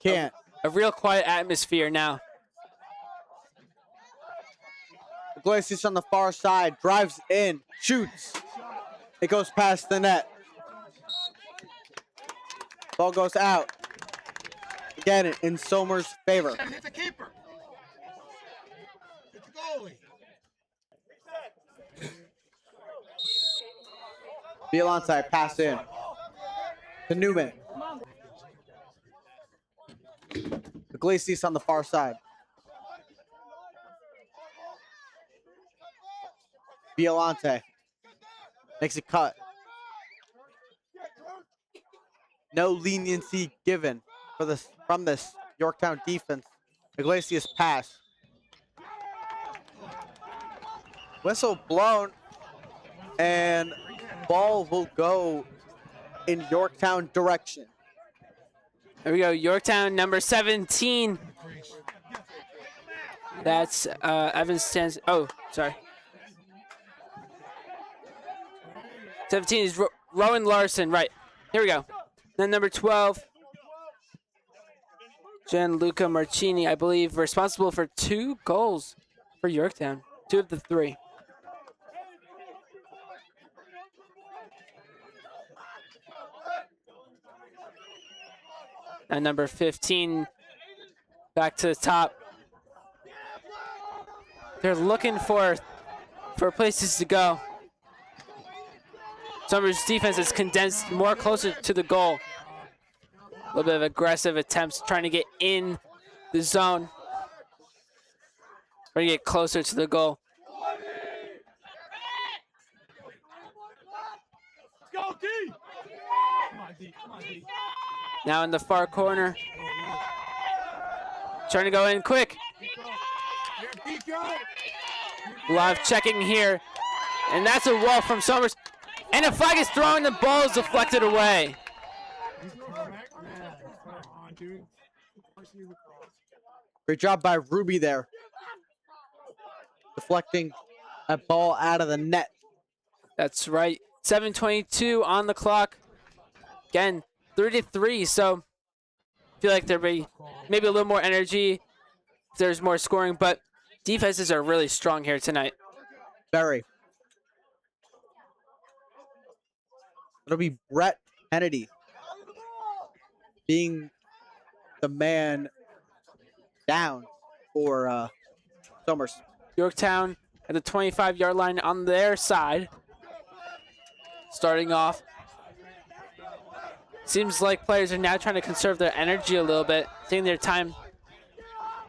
Can't. A real quiet atmosphere now. Iglesias on the far side. Drives in. Shoots. It goes past the net. Ball goes out. Again, in Somers' favor. Hit the keeper. Hit the goalie. Violante pass in. to Newman. Iglesias on the far side. Violante makes a cut. No leniency given from this Yorktown defense. Iglesias pass. Whistle blown, and ball will go in Yorktown direction. There we go, Yorktown number 17. That's Evans stands. Oh, sorry. 17 is Rowan Larson. Right. Here we go. Then number 12, Gianluca Marcini, I believe, responsible for 2 goals for Yorktown. 2 of the 3. And number 15, back to the top. They're looking for places to go. Summers' defense is condensed more closer to the goal. A little bit of aggressive attempts trying to get in the zone. Trying to get closer to the goal. Go, D! Come on, D. Come on, D. Now in the far corner. Trying to go in quick. A lot of checking here. And that's a wall from Summers. And a flag is thrown, the ball is deflected away. Great job by Ruby there. Deflecting that ball out of the net. That's right. 7:22 on the clock. Again, 3-3. So I feel like there'd be maybe a little more energy if there's more scoring, but defenses are really strong here tonight. Very. It'll be Brett Kennedy being the man down for Summers. Yorktown at the 25-yard line on their side. Starting off. Seems like players are now trying to conserve their energy a little bit, taking their time.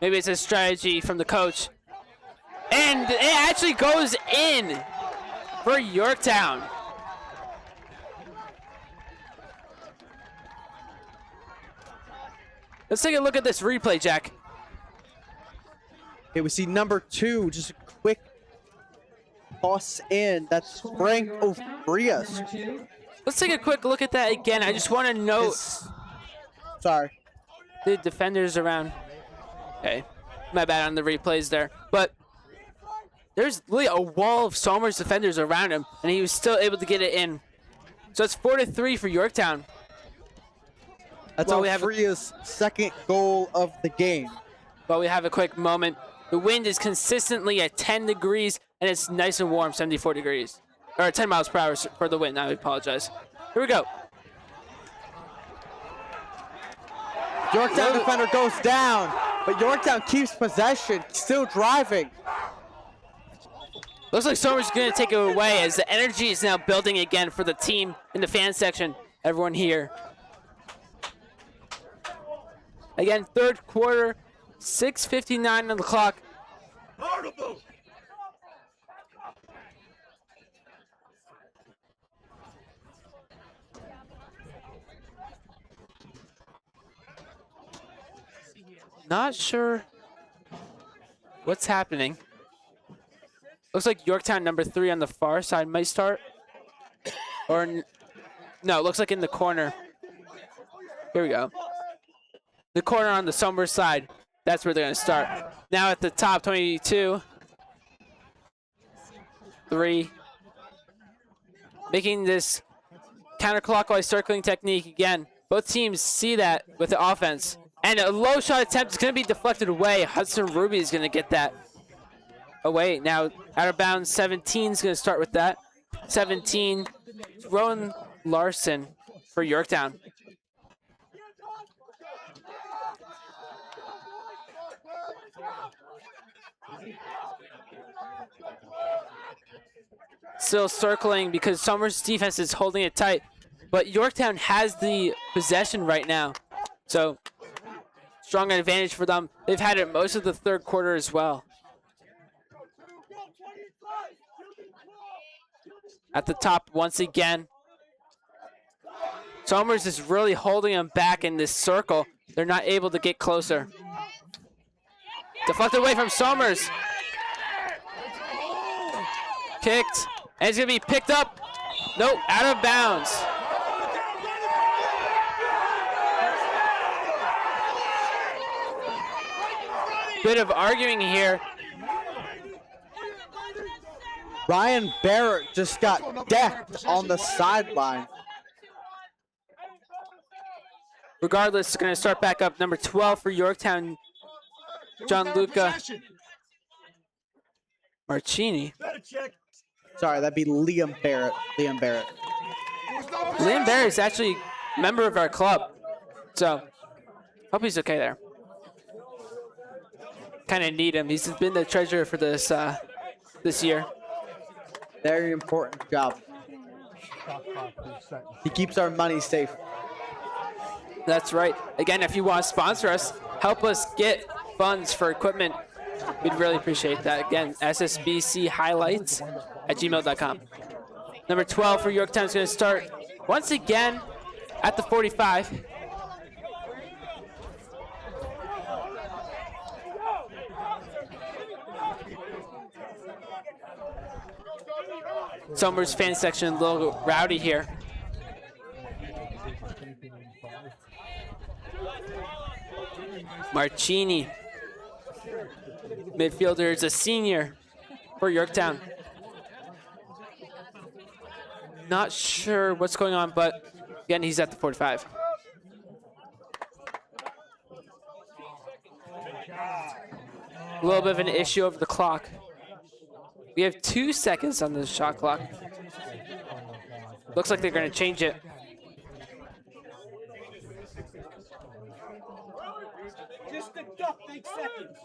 Maybe it's a strategy from the coach. And it actually goes in for Yorktown. Let's take a look at this replay, Jack. Okay, we see number 2, just a quick toss in. That's Frank Ofrias. Let's take a quick look at that again. I just want to note. Sorry. The defenders around. Okay, my bad on the replays there. But there's really a wall of Somers defenders around him, and he was still able to get it in. So it's 4-3 for Yorktown. That's Ofrias' second goal of the game. But we have a quick moment. The wind is consistently at 10 degrees, and it's nice and warm, 74 degrees. Or 10 miles per hour for the wind. I apologize. Here we go. Yorktown defender goes down, but Yorktown keeps possession, still driving. Looks like Somers is going to take it away as the energy is now building again for the team in the fan section. Everyone here. Again, third quarter, 6:59 on the clock. Not sure what's happening. Looks like Yorktown number 3 on the far side might start. Or no, it looks like in the corner. Here we go. The corner on the Somers side. That's where they're going to start. Now at the top, 22. 3. Making this counterclockwise circling technique again. Both teams see that with the offense. And a low shot attempt is going to be deflected away. Hudson Ruby is going to get that away. Now, out of bounds, 17 is going to start with that. 17, Rowan Larson for Yorktown. Still circling because Somers' defense is holding it tight. but Yorktown has the possession right now. So strong advantage for them. They've had it most of the third quarter as well. At the top once again. Somers is really holding them back in this circle. They're not able to get closer. Deflected away from Somers. Kicked, and it's gonna be picked up. Nope, out of bounds. Bit of arguing here. Ryan Barrett just got decked on the sideline. Regardless, it's going to start back up. Number 12 for Yorktown, Gianluca Marcini. Sorry, that'd be Liam Barrett. Liam Barrett. Liam Barrett is actually a member of our club, so hope he's okay there. Kind of need him. He's been the treasurer for this this year. Very important job. He keeps our money safe. That's right. Again, if you want to sponsor us, help us get funds for equipment. We'd really appreciate that. Again, SSBC highlights at gmail.com. Number 12 for Yorktown is going to start once again at the 45. Somers fan section a little rowdy here. Marcini, midfielder, is a senior for Yorktown. Not sure what's going on, but again, he's at the 45. A little bit of an issue over the clock. We have 2 seconds on the shot clock. Looks like they're going to change it. Just deduct 8 seconds.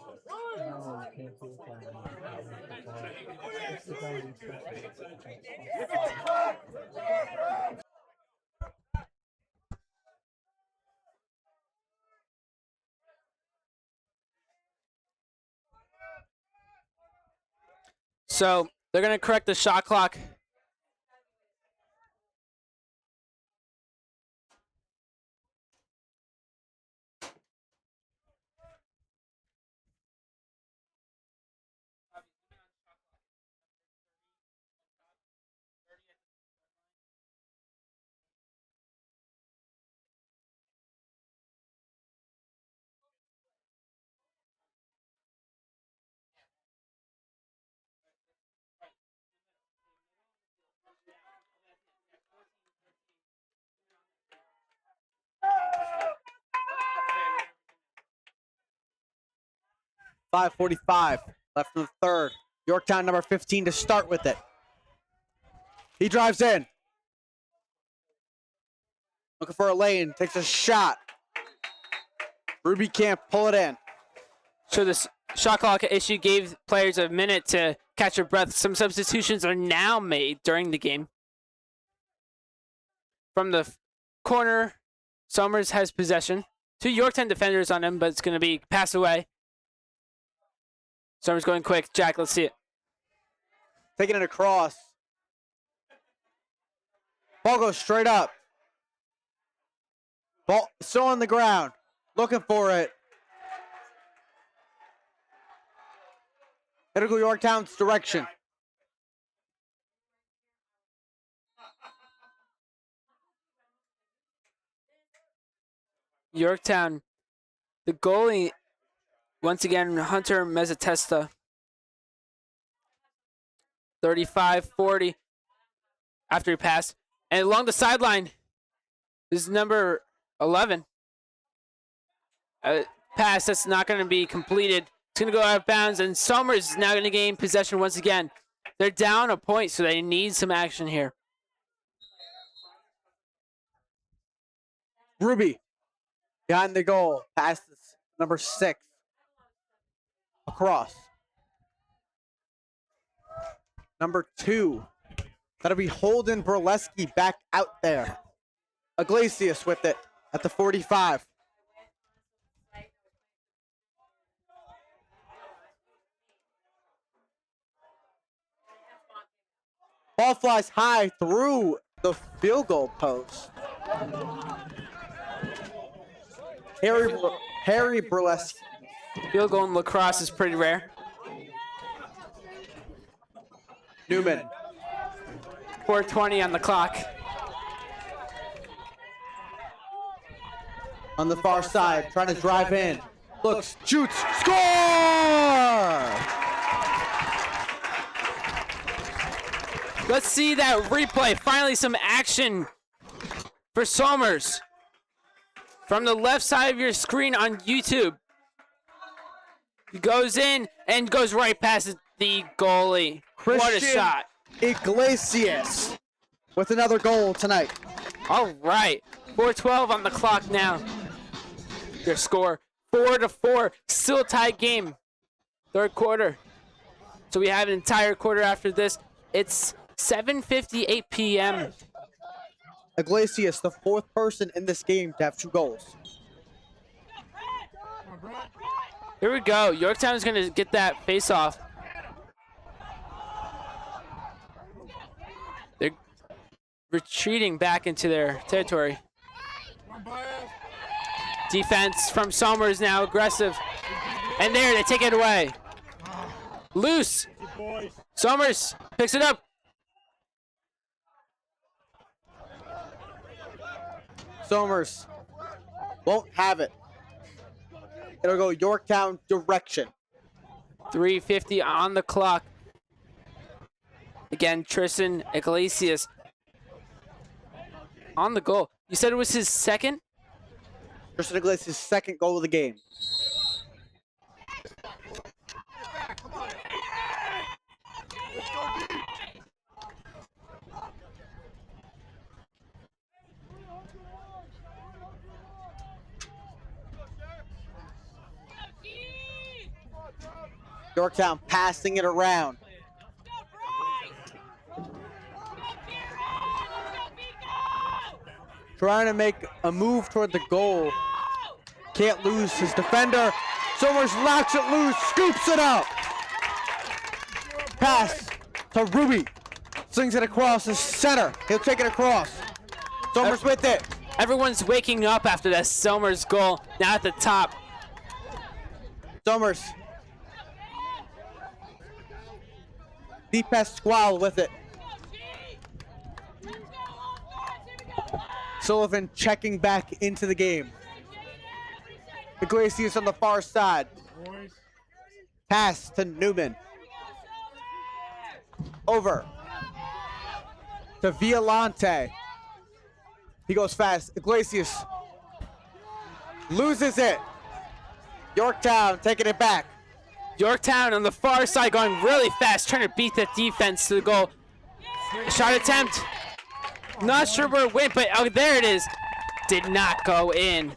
So they're going to correct the shot clock. .545 left in the third. Yorktown number 15 to start with it. He drives in. Looking for a lane, takes a shot. Ruby can't pull it in. So this shot clock issue gave players a minute to catch their breath. Some substitutions are now made during the game. From the corner, Somers has possession. 2 Yorktown defenders on him, but it's going to be passed away. Somers going quick. Jack, let's see it. Taking it across. Ball goes straight up. Ball still on the ground. Looking for it. It'll go Yorktown's direction. Yorktown, the goalie, once again, Hunter Mezzatesta. 35-40 after he passed. And along the sideline is number 11. A pass that's not going to be completed. It's going to go out of bounds, and Somers is now going to gain possession once again. They're down a point, so they need some action here. Ruby behind the goal. Passes number 6. Across. Number 2. That'll be Holden Burleski back out there. Iglesias with it at the 45. Ball flies high through the field goal post. Harry Burlesque. Field goal in lacrosse is pretty rare. Newman. 4:20 on the clock. On the far side, trying to drive in. Looks, shoots, score! Let's see that replay. Finally, some action for Somers. From the left side of your screen on YouTube. He goes in and goes right past the goalie. What a shot. Iglesias with another goal tonight. All right. 4:12 on the clock now. Your score 4-4. Still a tied game. Third quarter. So we have an entire quarter after this. It's 7:58 p.m. Iglesias, the fourth person in this game to have 2 goals. Here we go. Yorktown is going to get that face off. They're retreating back into their territory. Defense from Somers now aggressive. And there, they take it away. Loose. Somers picks it up. Somers won't have it. It'll go Yorktown direction. 3:50 on the clock. Again, Tristan Iglesias on the goal. You said it was his second? Tristan Iglesias' second goal of the game. Yorktown passing it around. Trying to make a move toward the goal. Can't lose his defender. Somers knocks it loose, scoops it up. Pass to Ruby. Slings it across the center. He'll take it across. Somers with it. Everyone's waking up after that Somers goal. Now at the top. Somers. Deep pass Squall with it. Sullivan checking back into the game. Iglesias on the far side. Pass to Newman. Over to Violante. He goes fast. Iglesias loses it. Yorktown taking it back. Yorktown on the far side going really fast, trying to beat the defense to the goal. Shot attempt. Not sure where it went, but oh, there it is. Did not go in.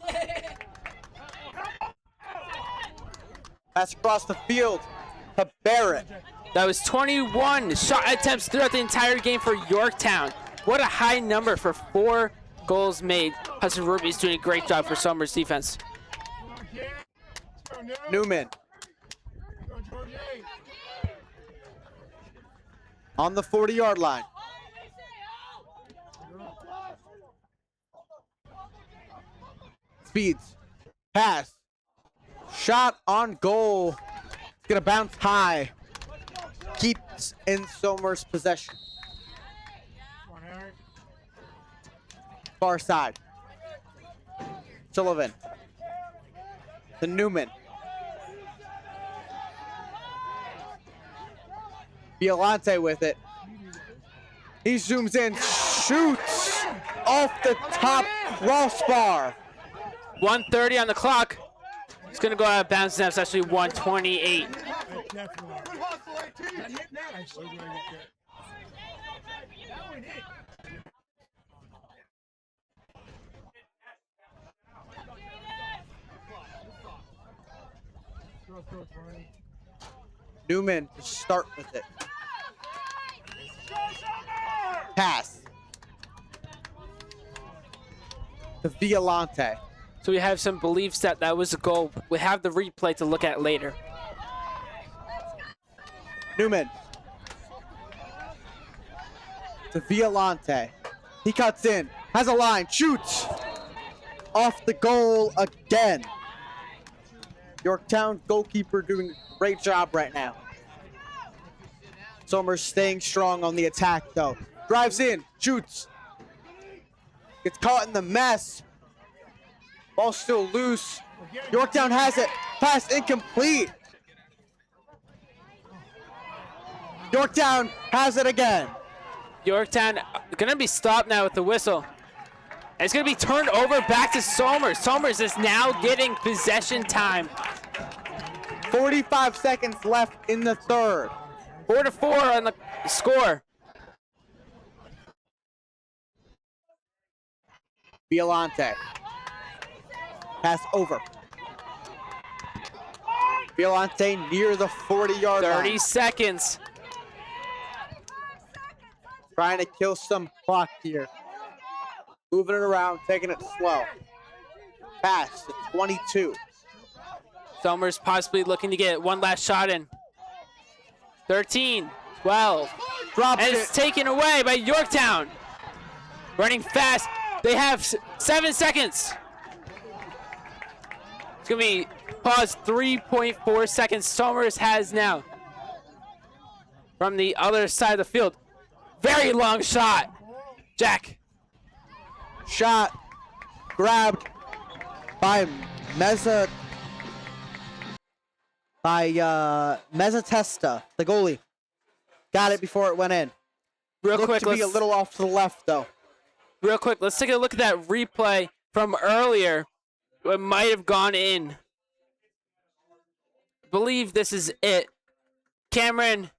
Pass across the field to Barrett. That was 21 shot attempts throughout the entire game for Yorktown. What a high number for 4 goals made. Hudson Ruby's doing a great job for Somers defense. Newman. On the 40-yard line. Speeds. Pass. Shot on goal. It's going to bounce high. Keeps in Somers' possession. Far side. Sullivan. To Newman. Violante with it. He zooms in, shoots off the top crossbar. 1:30 on the clock. It's going to go out of bounds now. It's actually 1:28. Newman to start with it. Pass. to Violante. So we have some beliefs that that was a goal. We have the replay to look at later. Newman. To Violante. He cuts in, has a line, shoots. Off the goal again. Yorktown goalkeeper doing a great job right now. Somers staying strong on the attack though. Drives in, shoots. Gets caught in the mess. Ball still loose. Yorktown has it. Pass incomplete. Yorktown has it again. Yorktown gonna be stopped now with the whistle. And it's gonna be turned over back to Somers. Somers is now getting possession time. 45 seconds left in the third. 4-4 on the score. Violante. Pass over. Violante near the 40-yard line. 30 seconds. Trying to kill some clock here. Moving it around, taking it slow. Pass to 22. Somers possibly looking to get one last shot in. 13, 12. Drops and it's taken away by Yorktown. Running fast. They have 7 seconds. It's going to be paused 3.4 seconds. Somers has now. From the other side of the field. Very long shot. Jack. Shot grabbed by Mezzatesta, the goalie. Got it before it went in. Real Looked quick, to be a little off to the left though. Real quick, let's take a look at that replay from earlier. It might have gone in. I believe this is it. Cameron,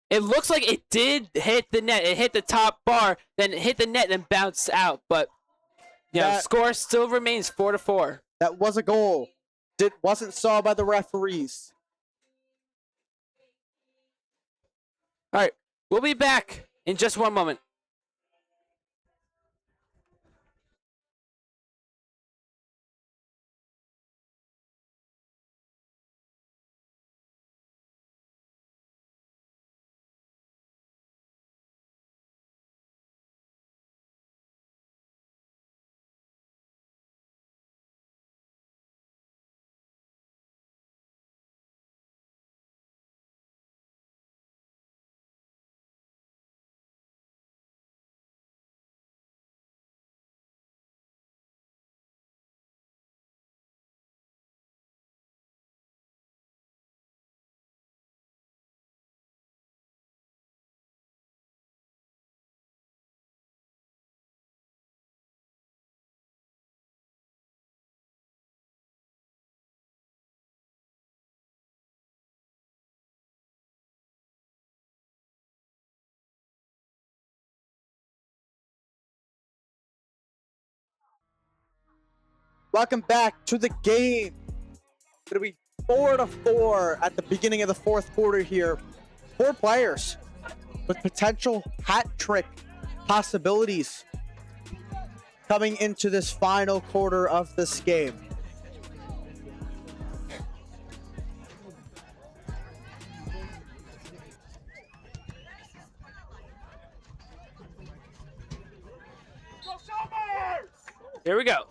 it looks like it did hit the net. It hit the top bar, then it hit the net, then bounced out. But yeah, score still remains 4-4. That was a goal. Wasn't saw by the referees. All right, we'll be back in just one moment. Welcome back to the game. It'll be 4-4 at the beginning of the fourth quarter here. 4 players with potential hat trick possibilities coming into this final quarter of this game. Here we go.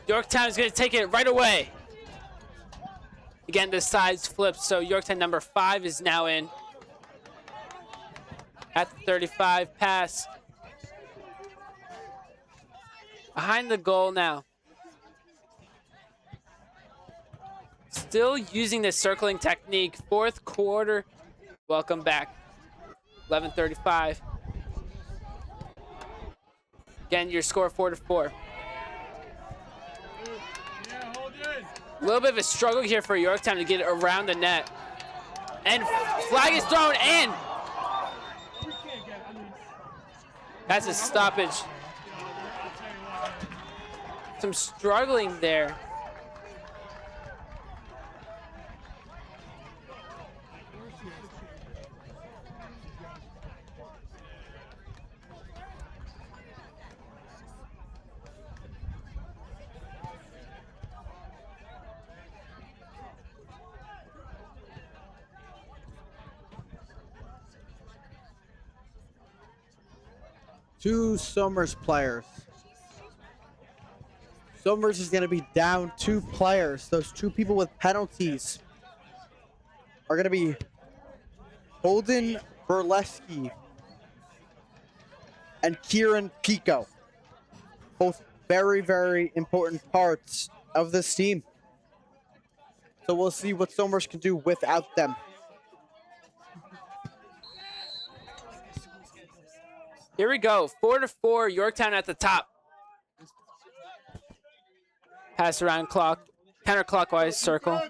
Yorktown is going to take it right away. Again, the sides flipped, so Yorktown number 5 is now in. At the 35 pass. Behind the goal now. Still using the circling technique. Fourth quarter. Welcome back. 11:35. Again, your score 4-4. A little bit of a struggle here for Yorktown to get it around the net. And flag is thrown in. That's a stoppage. Some struggling there. 2 Somers players. Somers is going to be down 2 players. Those 2 people with penalties are going to be Holden Burleski and Kieran Pico. Both very, very important parts of this team. So we'll see what Somers can do without them. Here we go. 4-4, Yorktown at the top. Pass around clock, counterclockwise circle.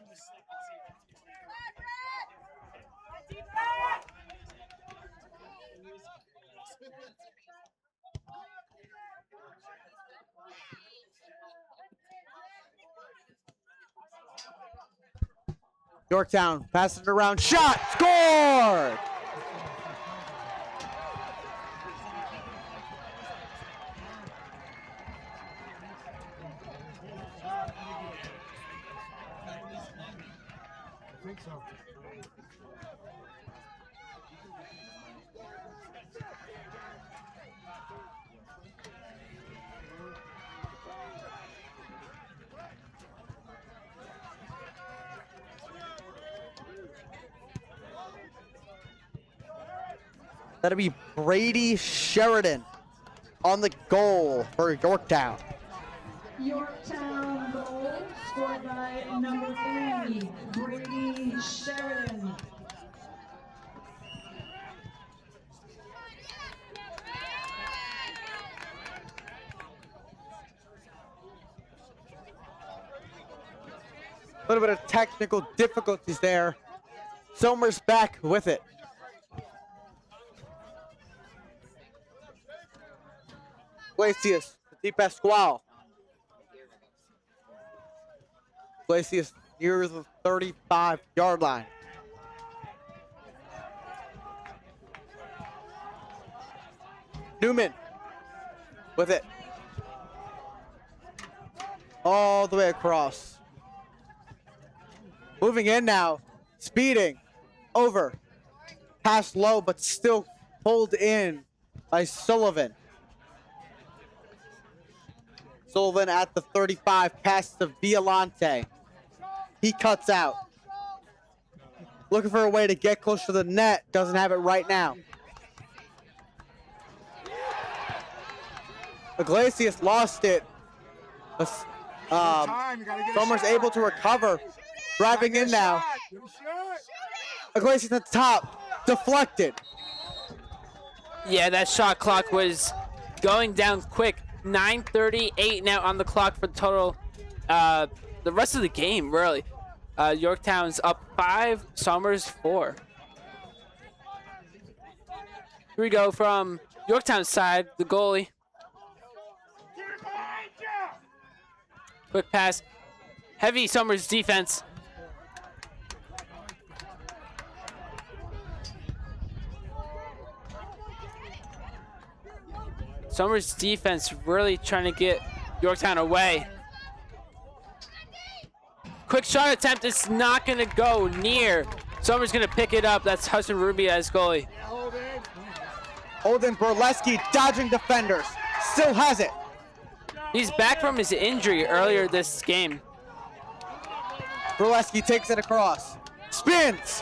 Yorktown passes it around, shot, scored! That'll be Brady Sheridan on the goal for Yorktown. Yorktown goal scored by number 3, Brady Sheridan. A little bit of technical difficulties there. Somers back with it. Glacius, Di Pasquale. Glacius near the 35-yard line. Newman with it. All the way across. Moving in now, speeding over. Pass low, but still pulled in by Sullivan. Sullivan at the 35, pass to Violante. He cuts out. Looking for a way to get close to the net. Doesn't have it right now. Iglesias lost it. Somers able to recover. Driving in now. Iglesias at the top. Deflected. Yeah, that shot clock was going down quick. 9:38 now on the clock for the total. The rest of the game, really. Yorktown's up 5, Somers 4. Here we go from Yorktown's side, the goalie. Quick pass. Heavy Somers defense. Somers defense really trying to get Yorktown away. Quick shot attempt. It's not going to go near. Somers going to pick it up. That's Hudson Rubio as goalie. Holden Burleski dodging defenders. Still has it. He's back from his injury earlier this game. Burleski takes it across. Spins.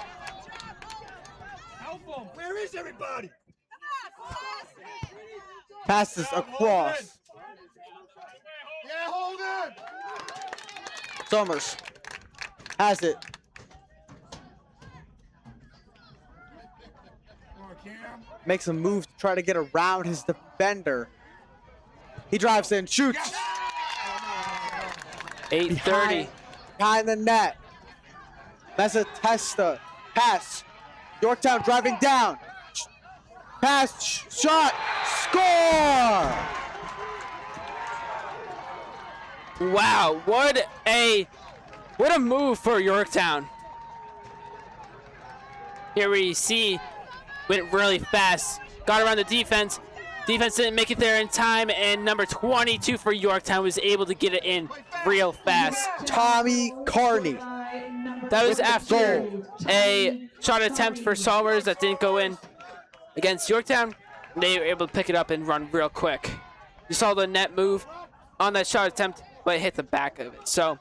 Where is everybody? Passes across. Yeah, hold it. Somers has it. Makes a move to try to get around his defender. He drives in, shoots. 8:30. Behind the net. That's a Testa. Pass. Yorktown driving down. Pass, shot, score! Wow, what a move for Yorktown. Here we see, went really fast, got around the defense. Defense didn't make it there in time, and number 22 for Yorktown was able to get it in real fast. Tommy Carney. That was after a shot attempt for Somers that didn't go in against Yorktown. They were able to pick it up and run real quick. You saw the net move on that shot attempt, but it hit the back of it. So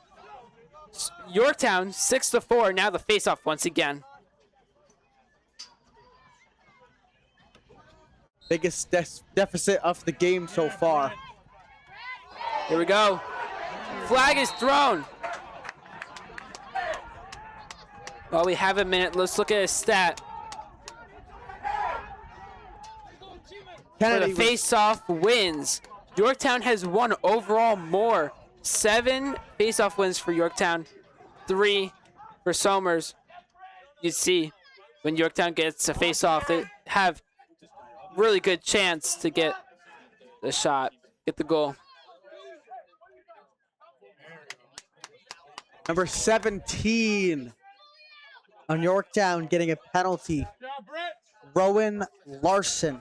Yorktown 6-4. Now the face-off once again. Biggest deficit of the game so far. Here we go. Flag is thrown. Well, we have a minute. Let's look at a stat. For the face-off wins, Yorktown has won overall more. 7 face-off wins for Yorktown, 3 for Somers. You see, when Yorktown gets a face-off, they have really good chance to get the shot, get the goal. Number 17 on Yorktown getting a penalty. Rowan Larson.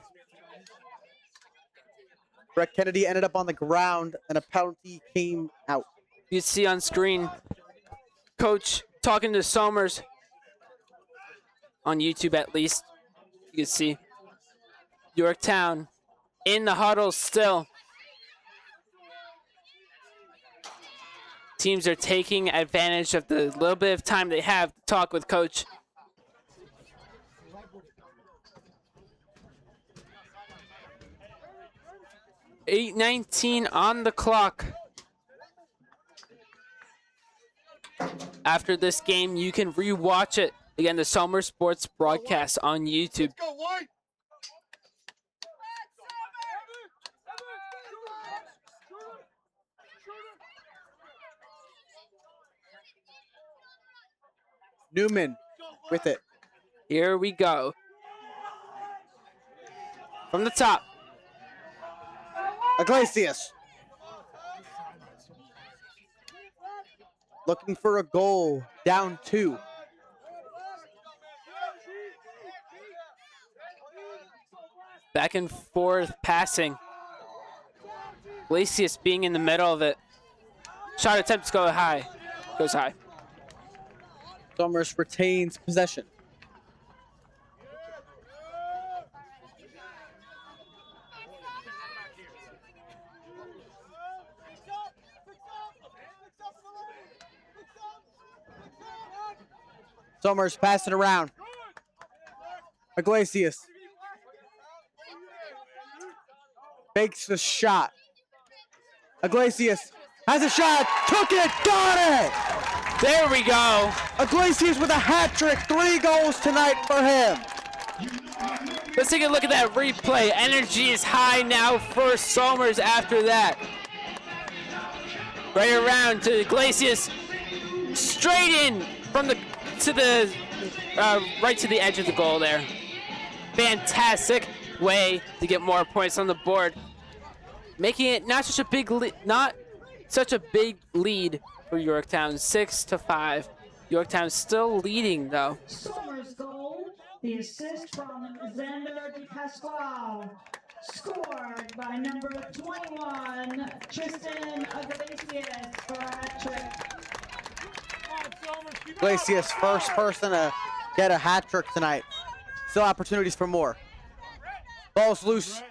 Brett Kennedy ended up on the ground and a penalty came out. You see on screen, Coach talking to Somers, on YouTube at least. You can see Yorktown in the huddle still. Teams are taking advantage of the little bit of time they have to talk with Coach. .8:19 on the clock. After this game, you can rewatch it. Again, the Somers Sports broadcast on YouTube. Newman with it. Here we go. From the top. Iglesias. Looking for a goal. Down 2. Back and forth passing. Iglesias being in the middle of it. Shot attempts go high. Goes high. Somers retains possession. Somers passing around. Iglesias. Fakes the shot. Iglesias has a shot. Took it. Got it. There we go. Iglesias with a hat trick. 3 goals tonight for him. Let's take a look at that replay. Energy is high now for Somers after that. Right around to Iglesias. Straight in from the right to the edge of the goal there. Fantastic way to get more points on the board, making it not such a big lead for Yorktown. 6-5. Yorktown still leading though. Somers goal, the assist from Xander de Pasquale, scored by number 21, Tristan Iglesias for a hat trick. Iglesias, first person to get a hat trick tonight. Still opportunities for more. Ball's loose.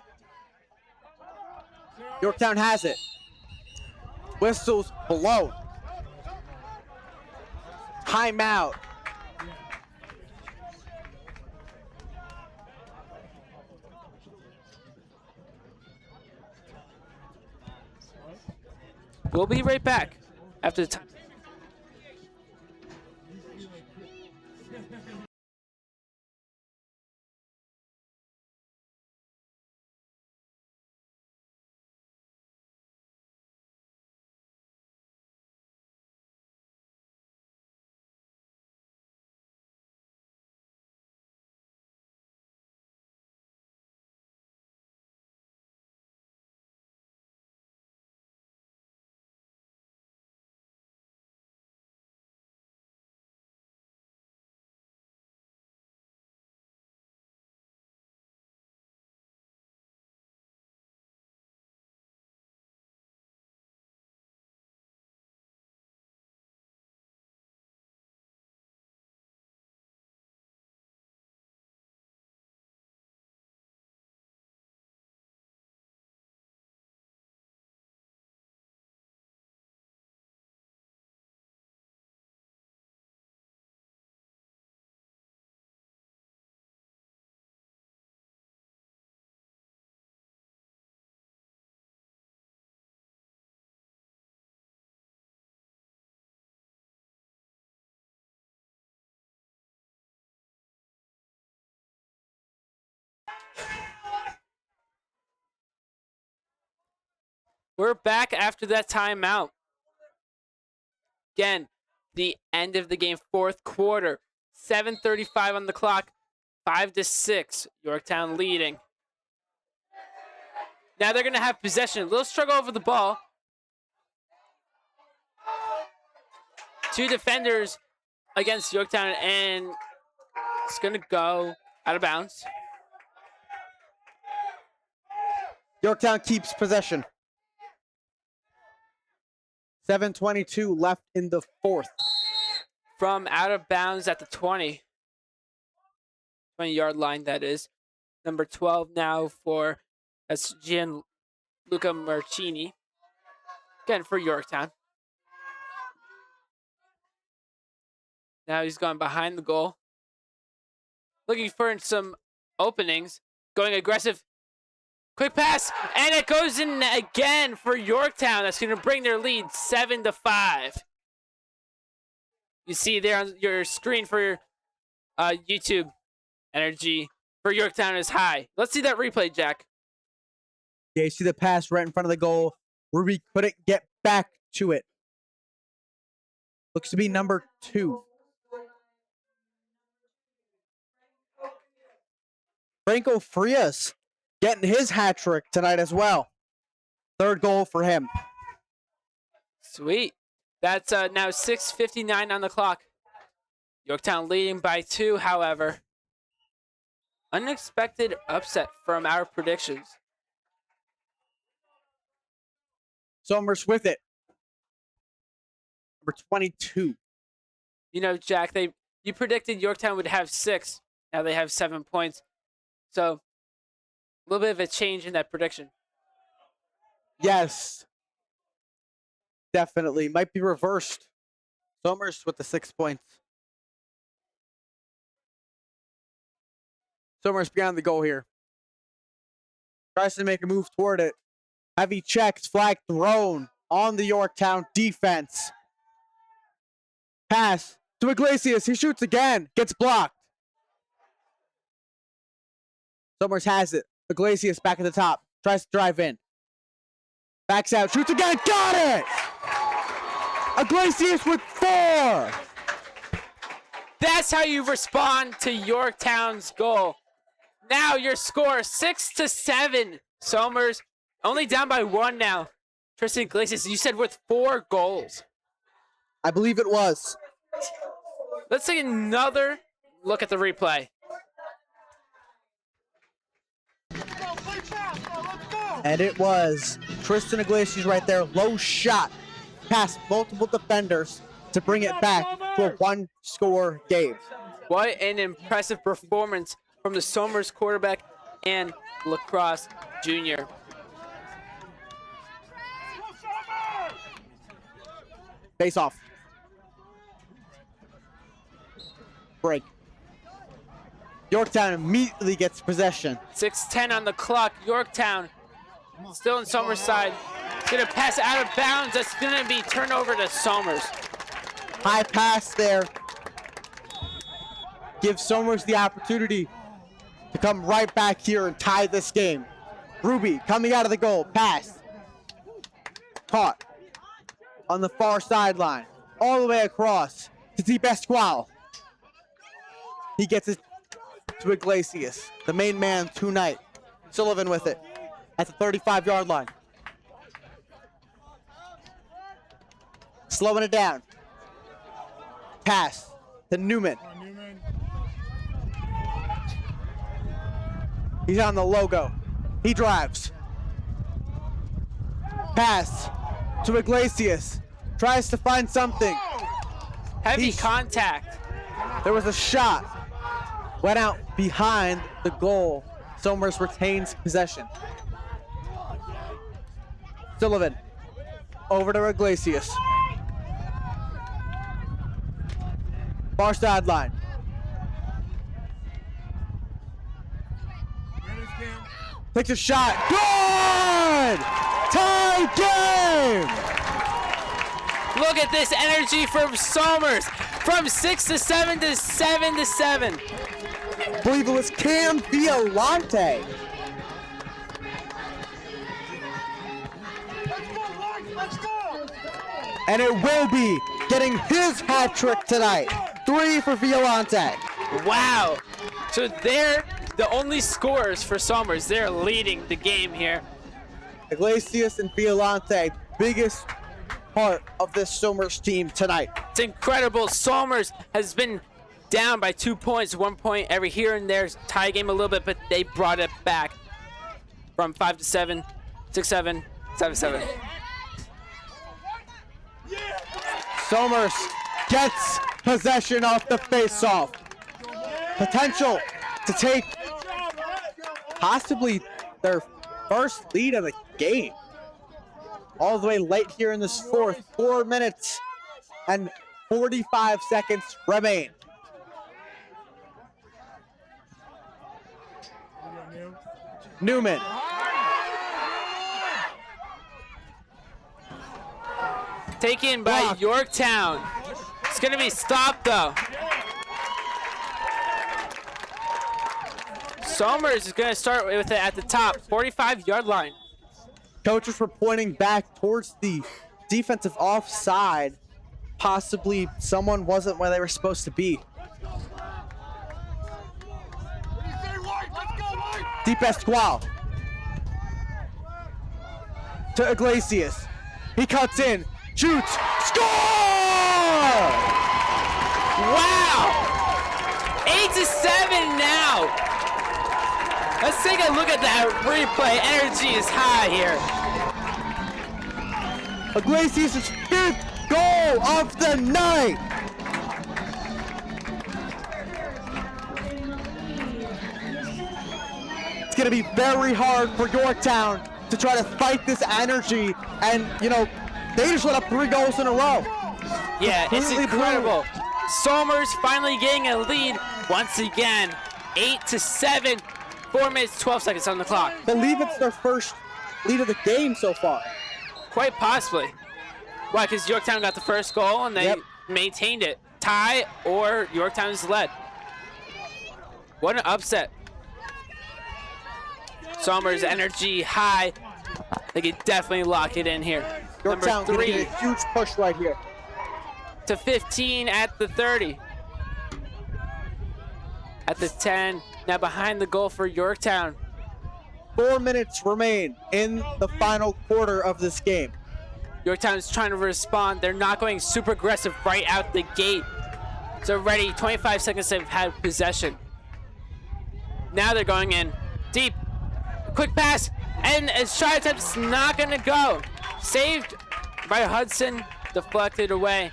Yorktown has it. Whistles blown. Timeout. We'll be right back after the time. We're back after that timeout. Again, the end of the game, fourth quarter. 7:35 on the clock. 5-6. Yorktown leading. Now they're going to have possession. A little struggle over the ball. Two defenders against Yorktown, and it's going to go out of bounds. Yorktown keeps possession. 7:22 left in the fourth. From out of bounds at the 20-yard line, that is. Number 12 now for Gianluca Marcini. Again, for Yorktown. Now he's gone behind the goal. Looking for some openings. Going aggressive. Quick pass. And it goes in again for Yorktown. That's going to bring their lead 7-5. You see there on your screen for your YouTube, energy for Yorktown is high. Let's see that replay, Jack. Yeah, you see the pass right in front of the goal. Ruby couldn't get back to it. Looks to be number 2. Franco Frias getting his hat trick tonight as well. Third goal for him. Sweet. That's now 6:59 on the clock. Yorktown leading by 2, however. Unexpected upset from our predictions. Somers with it. Number 22. You know, Jack, you predicted Yorktown would have 6. Now they have 7 points. So, a little bit of a change in that prediction. Yes. Definitely. Might be reversed. Somers with the 6 points. Somers behind the goal here. Tries to make a move toward it. Heavy checks, flag thrown on the Yorktown defense. Pass to Iglesias. He shoots again. Gets blocked. Somers has it. Iglesias back at the top. Tries to drive in. Backs out. Shoots again. Got it! Iglesias with 4. That's how you respond to Yorktown's goal. Now your score 6-7. Somers only down by 1 now. Tristan Iglesias, you said with 4 goals. I believe it was. Let's take another look at the replay. And it was Tristan Iglesias right there. Low shot past multiple defenders to bring it back to a 1-score game. What an impressive performance from the Somers quarterback and Lacrosse junior. Face off. Break. Yorktown immediately gets possession. 6:10 on the clock. Yorktown still in Somers' side. It's going to pass out of bounds. That's going to be turned over to Somers. High pass there. Gives Somers the opportunity to come right back here and tie this game. Ruby coming out of the goal. Pass. Caught on the far sideline. All the way across to Deep Pasquale. He gets it to Iglesias, the main man tonight. Sullivan with it at the 35-yard line. Slowing it down. Pass to Newman. He's on the logo. He drives. Pass to Iglesias. Tries to find something. Heavy contact. There was a shot. Went out behind the goal. Somers retains possession. Sullivan over to Iglesias. Far sideline. Takes a shot. Good! Tie game! Look at this energy from Somers. From 6-7 to 7-7. I believe it was Cam Violante. And it will be getting his hat trick tonight. 3 for Violante. Wow. So they're the only scorers for Somers. They're leading the game here. Iglesias and Violante, biggest part of this Somers team tonight. It's incredible. Somers has been down by 2 points, 1 point every here and there, tie game a little bit, but they brought it back from 5 to 7, 6-7, 7-7. Somers gets possession off the face-off. Potential to take possibly their first lead of the game. All the way late here in this fourth. 4 minutes and 45 seconds remain. Newman. Taken by Yorktown. It's going to be stopped, though. Somers is going to start with it at the top, 45-yard line. Coaches were pointing back towards the defensive offside. Possibly someone wasn't where they were supposed to be. Deep Esqual to Iglesias. He cuts in, shoots, score! Wow! 8-7 now. Let's take a look at that replay. Energy is high here. Iglesias' 5th goal of the night. It's going to be very hard for Yorktown to try to fight this energy, and you know, they just let up 3 goals in a row. Yeah, it's incredible. Somers finally getting a lead once again, 8-7, 4 minutes, 12 seconds on the clock. I believe it's their first lead of the game so far. Quite possibly. Why? Because Yorktown got the first goal and they maintained it. Tie or Yorktown's led. What an upset. Somers energy high. They could definitely lock it in here. Yorktown Number 3 getting a huge push right here. to 15 at the 30. At the 10. Now behind the goal for Yorktown. 4 minutes remain in the final quarter of this game. Yorktown is trying to respond. They're not going super aggressive right out the gate. So ready, 25 seconds they've had possession. Now they're going in deep. Quick pass, and a shot attempt's not gonna go. Saved by Hudson, deflected away.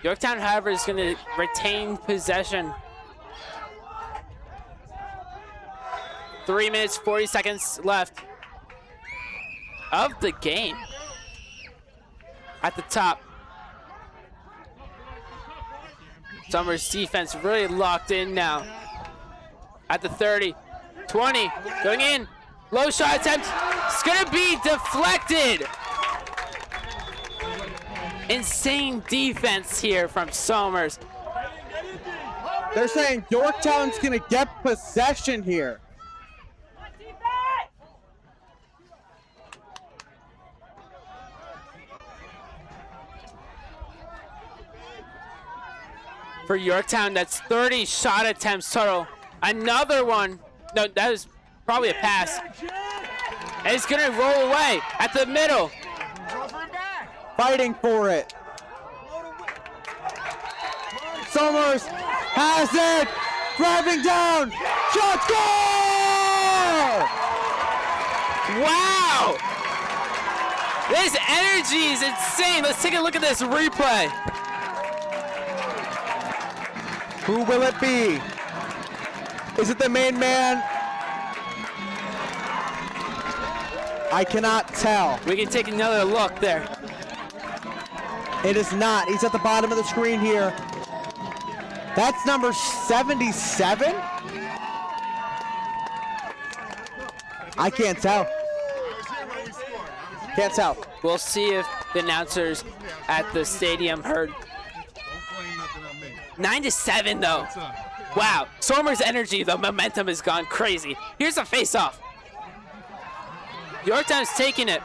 Yorktown, however, is gonna retain possession. 3 minutes, 40 seconds left of the game. At the top. Somers' defense really locked in now. At the 30, 20, going in. Low shot attempt. It's gonna be deflected. Insane defense here from Somers. They're saying Yorktown's gonna get possession here. For Yorktown, that's 30 shot attempts total. Another one. No, that was probably a pass. And it's gonna roll away at the middle. Fighting for it. Somers has it. Driving down. Shot, goal! Wow! This energy is insane. Let's take a look at this replay. Who will it be? Is it the main man? I cannot tell. We can take another look there. It is not. He's at the bottom of the screen here. That's number 77? I can't tell. Can't tell. We'll see if the announcers at the stadium heard. 9-7 though. Wow. Somers' energy, the momentum has gone crazy. Here's a face-off. Yorktown's taking it.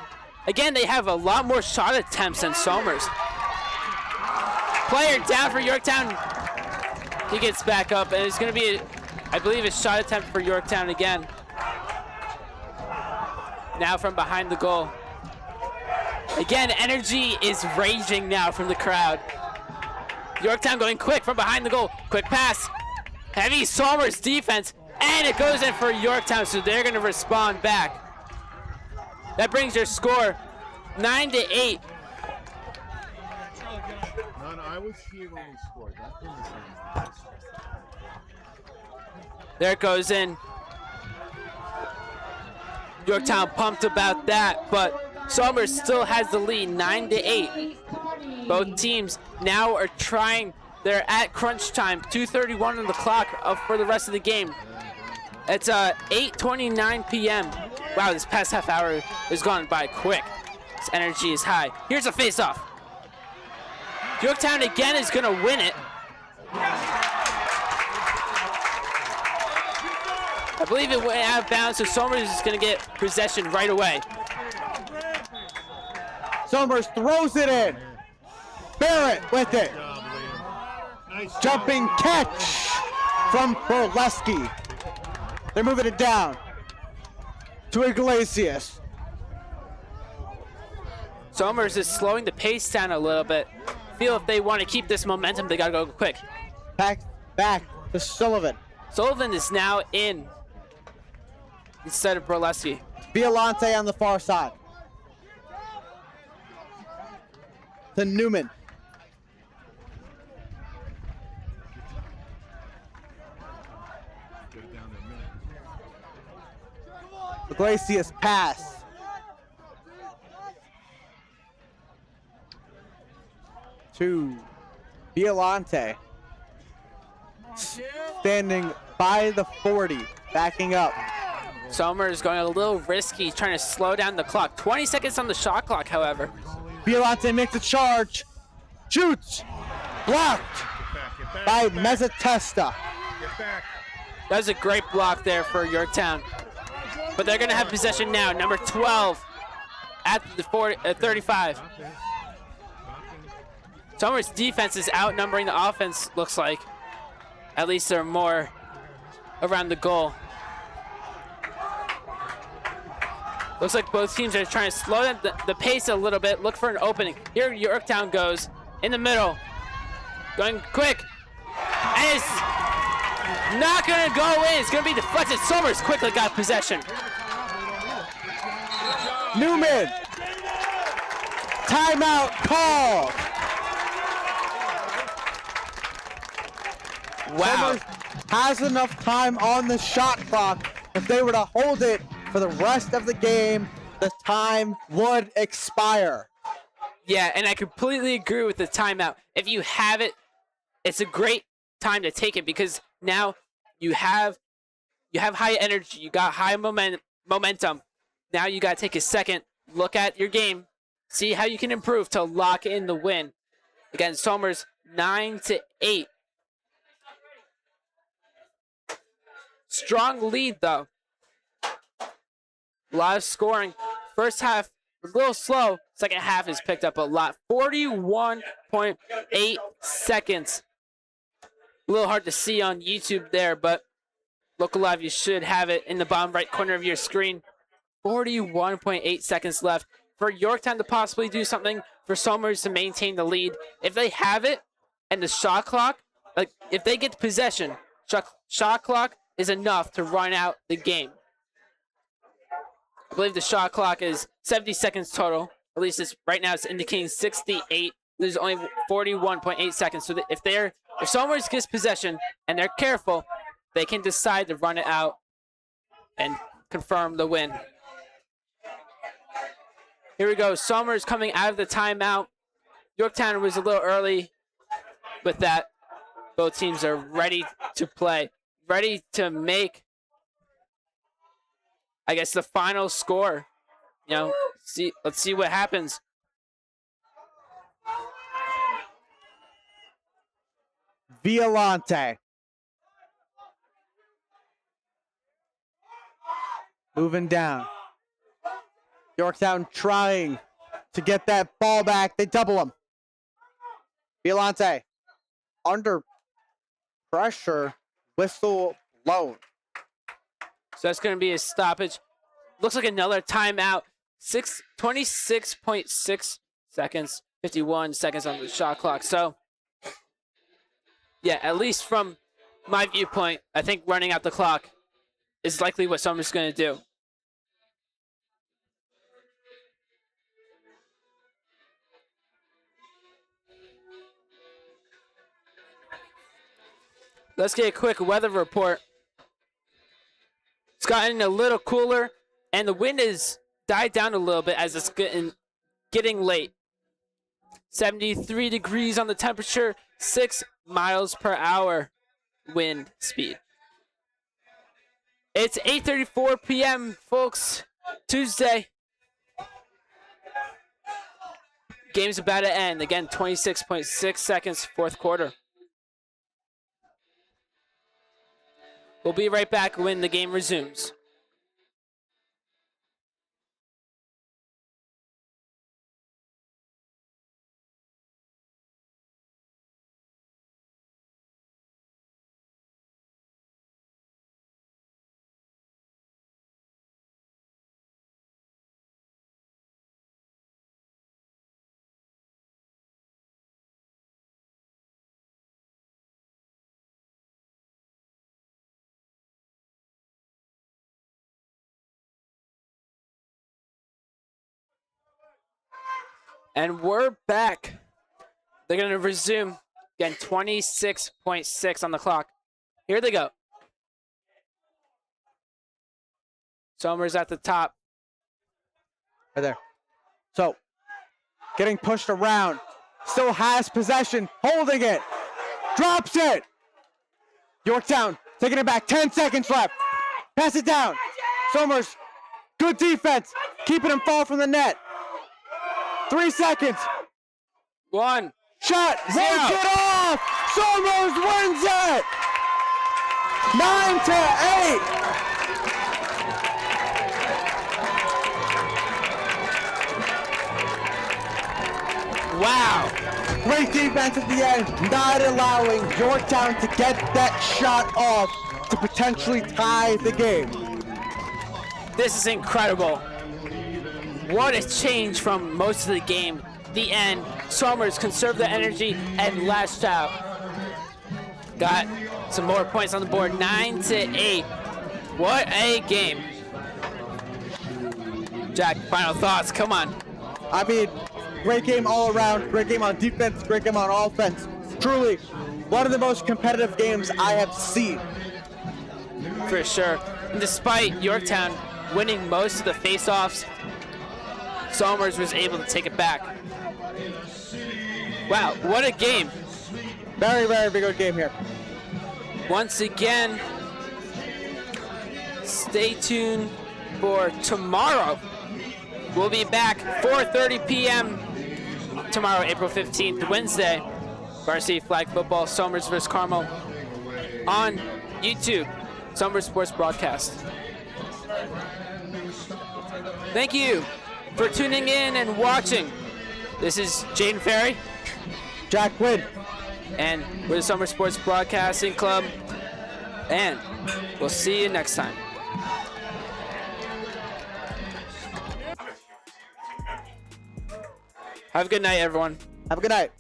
Again, they have a lot more shot attempts than Somers. Player down for Yorktown. He gets back up, and it's going to be, I believe, a shot attempt for Yorktown again. Now from behind the goal. Again, energy is raging now from the crowd. Yorktown going quick from behind the goal. Quick pass. Heavy Somers defense, and it goes in for Yorktown, so they're going to respond back. That brings your score 9-8. I was here when we scored. There it goes in. Yorktown pumped about that, but Somers still has the lead, 9-8. Both teams now are trying. They're at crunch time, 2:31 on the clock for the rest of the game. It's 8:29 p.m. Wow, this past half hour has gone by quick. This energy is high. Here's a face-off. Yorktown again is going to win it. I believe it went out of bounds, so Somers is going to get possession right away. Somers throws it in. Barrett with it. Jumping catch from Burleski. They're moving it down to Iglesias. Somers is slowing the pace down a little bit. Feel if they want to keep this momentum, they got to go quick. Back to Sullivan. Sullivan is now in instead of Burleski. Violante on the far side. To Newman. Iglesias pass. To Violante. Standing by the 40, backing up. Somers going a little risky, trying to slow down the clock. 20 seconds on the shot clock, however. Violante makes a charge. Shoots. Blocked by Mezzatesta. That was a great block there for Yorktown. But they're going to have possession now. Number 12 at the 35. Somers' defense is outnumbering the offense, looks like. At least they're more around the goal. Looks like both teams are trying to slow down the pace a little bit, look for an opening. Here Yorktown goes in the middle. Going quick. And it's not going to go in. It's going to be deflected. Somers quickly got possession. Newman. Timeout called. Wow. Somers has enough time on the shot clock. If they were to hold it for the rest of the game, the time would expire. Yeah, and I completely agree with the timeout. If you have it, it's a great time to take it because now you have high energy, you got high momentum. Now you got to take a second, look at your game, see how you can improve to lock in the win. Again, Somers 9-8. Strong lead though. A lot of scoring. First half was a little slow. Second half is picked up a lot. 41.8 seconds. A little hard to see on YouTube there, but local live, you should have it in the bottom right corner of your screen. 41.8 seconds left for Yorktown to possibly do something, for Somers to maintain the lead. If they have it and the shot clock, like if they get possession, shot clock is enough to run out the game. I believe the shot clock is 70 seconds total. At least it's right now it's indicating 68. There's only 41.8 seconds. So that if Somers gets possession and they're careful, they can decide to run it out and confirm the win. Here we go. Somers coming out of the timeout. Yorktown was a little early with that. Both teams are ready to play, ready to make, I guess, the final score. You know, let's see what happens. Violante. Moving down. Yorktown trying to get that ball back. They double him. Violante under pressure, whistle blown. So that's going to be a stoppage. Looks like another timeout. 26.6 seconds, 51 seconds on the shot clock. So, yeah, at least from my viewpoint, I think running out the clock is likely what Somers going to do. Let's get a quick weather report. It's gotten a little cooler, and the wind has died down a little bit as it's getting late. 73 degrees on the temperature, 6 miles per hour wind speed. It's 8:34 p.m., folks. Tuesday. Game's about to end. Again, 26.6 seconds, fourth quarter. We'll be right back when the game resumes. And we're back. They're going to resume. Again, 26.6 on the clock. Here they go. Somers at the top. Right there. So, getting pushed around. Still has possession. Holding it. Drops it. Yorktown taking it back. 10 seconds left. Pass it down. Somers. Good defense. Keeping him far from the net. 3 seconds. 1. Shot. Wins it off. Somers wins it. 9-8. Wow. Great defense at the end, not allowing Yorktown to get that shot off to potentially tie the game. This is incredible. What a change from most of the game. The end. Somers conserved the energy and lashed out. Got some more points on the board. 9-8. What a game. Jack, final thoughts. Come on. I mean, great game all around. Great game on defense. Great game on offense. Truly, one of the most competitive games I have seen. For sure. And despite Yorktown winning most of the face-offs, Somers was able to take it back. Wow, what a game. Very, very good game here. Once again, stay tuned for tomorrow. We'll be back 4:30 p.m. tomorrow, April 15th, Wednesday. Varsity Flag Football, Somers vs. Carmel on YouTube, Somers Sports Broadcast. Thank you for tuning in and watching. This is Jaden Ferry. Jack Quinn. And we're the Somers Sports Broadcasting Club. And we'll see you next time. Have a good night, everyone. Have a good night.